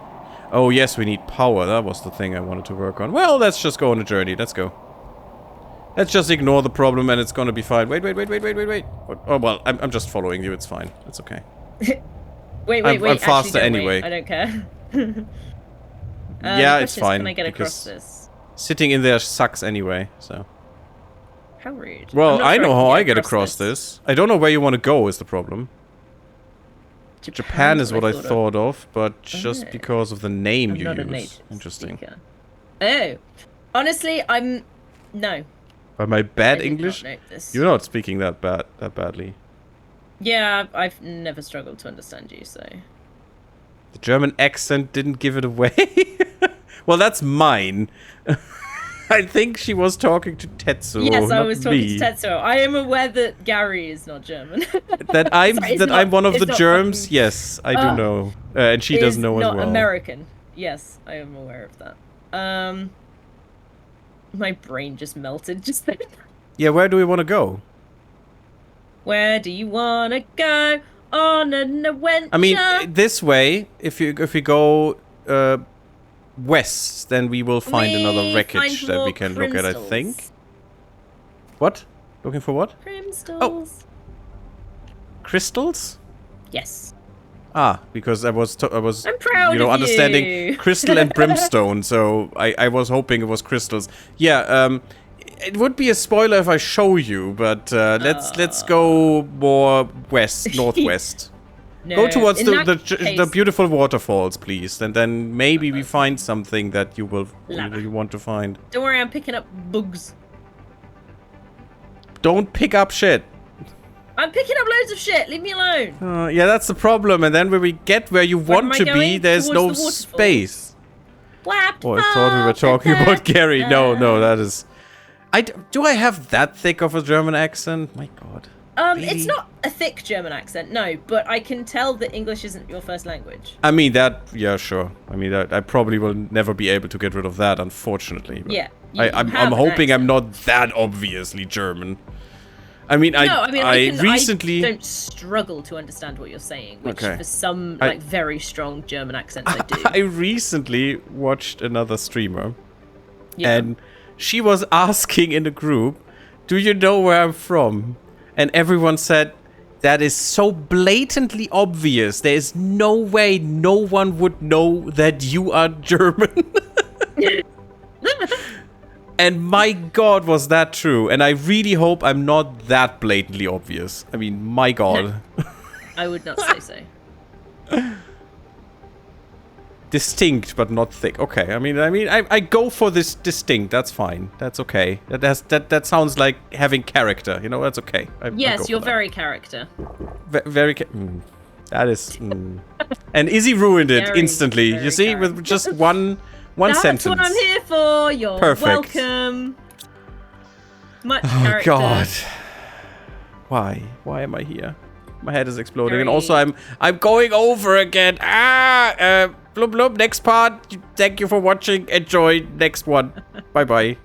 Oh, yes, we need power. That was the thing I wanted to work on. Well, let's just go on a journey. Let's go. Let's just ignore the problem and it's gonna be fine. Wait. Oh, well, I'm just following you. It's fine. It's okay. wait. I'm faster anyway. I don't care. Yeah, it's fine. Can I get across this? Sitting in there sucks anyway, so. How rude. Well, I know how I get across this. I don't know where you want to go is the problem. Japan is what I thought of, but just because of the name you use. Interesting. Oh, honestly, no. By my bad English, you're not speaking that badly. Yeah, I've never struggled to understand you, so. The German accent didn't give it away. Well, that's mine. I think she was talking to Tetsuo. Yes, I was talking to Tetsuo. I am aware that Gary is not German. That I'm one of the germs. Yes, I do know, and she does know as well. Not American. Yes, I am aware of that. My brain just melted just then. Yeah, where do we want to go? Where do you want to go on an adventure? I mean, this way. If you go west, then we will find another wreckage that we can look at, I think. What? Looking for what? Primstalls. Crystals? Yes. Ah, because I was I'm proud you know, of understanding you. crystal and brimstone, so I was hoping it was crystals. Yeah, it would be a spoiler if I show you, but let's go more northwest. No, Go towards in the case, beautiful waterfalls, please, and then maybe we find something that you want to find. Don't worry, I'm picking up bugs. Don't pick up shit. I'm picking up loads of shit. Leave me alone. Yeah, that's the problem. And then when we get where you want to be, there's no space. Blapped. Oh, I thought we were talking about Gary. No, that is. Do I have that thick of a German accent? My God. Really? It's not a thick German accent, no, but I can tell that English isn't your first language. I mean that. Yeah, sure. I mean I probably will never be able to get rid of that, unfortunately. Yeah. I'm hoping I'm not that obviously German. I mean, I recently don't struggle to understand what you're saying, which for some like very strong German accents I do. I recently watched another streamer, and she was asking in the group, "Do you know where I'm from?" And everyone said, "That is so blatantly obvious. There is no way no one would know that you are German." And my God, was that true? And I really hope I'm not that blatantly obvious. I mean, my God. I would not say so. Distinct, but not thick. Okay, I mean, I go for this distinct. That's fine. That's okay. That sounds like having character. You know, that's okay. Yes, you're very character. That is. And Izzi ruined it instantly. You see, character. With just one sentence. That's what I'm here for. You're welcome. Much character. Oh God. Why? Why am I here? My head is exploding, and also I'm going over again. Blub blub. Next part. Thank you for watching. Enjoy. Next one. Bye bye.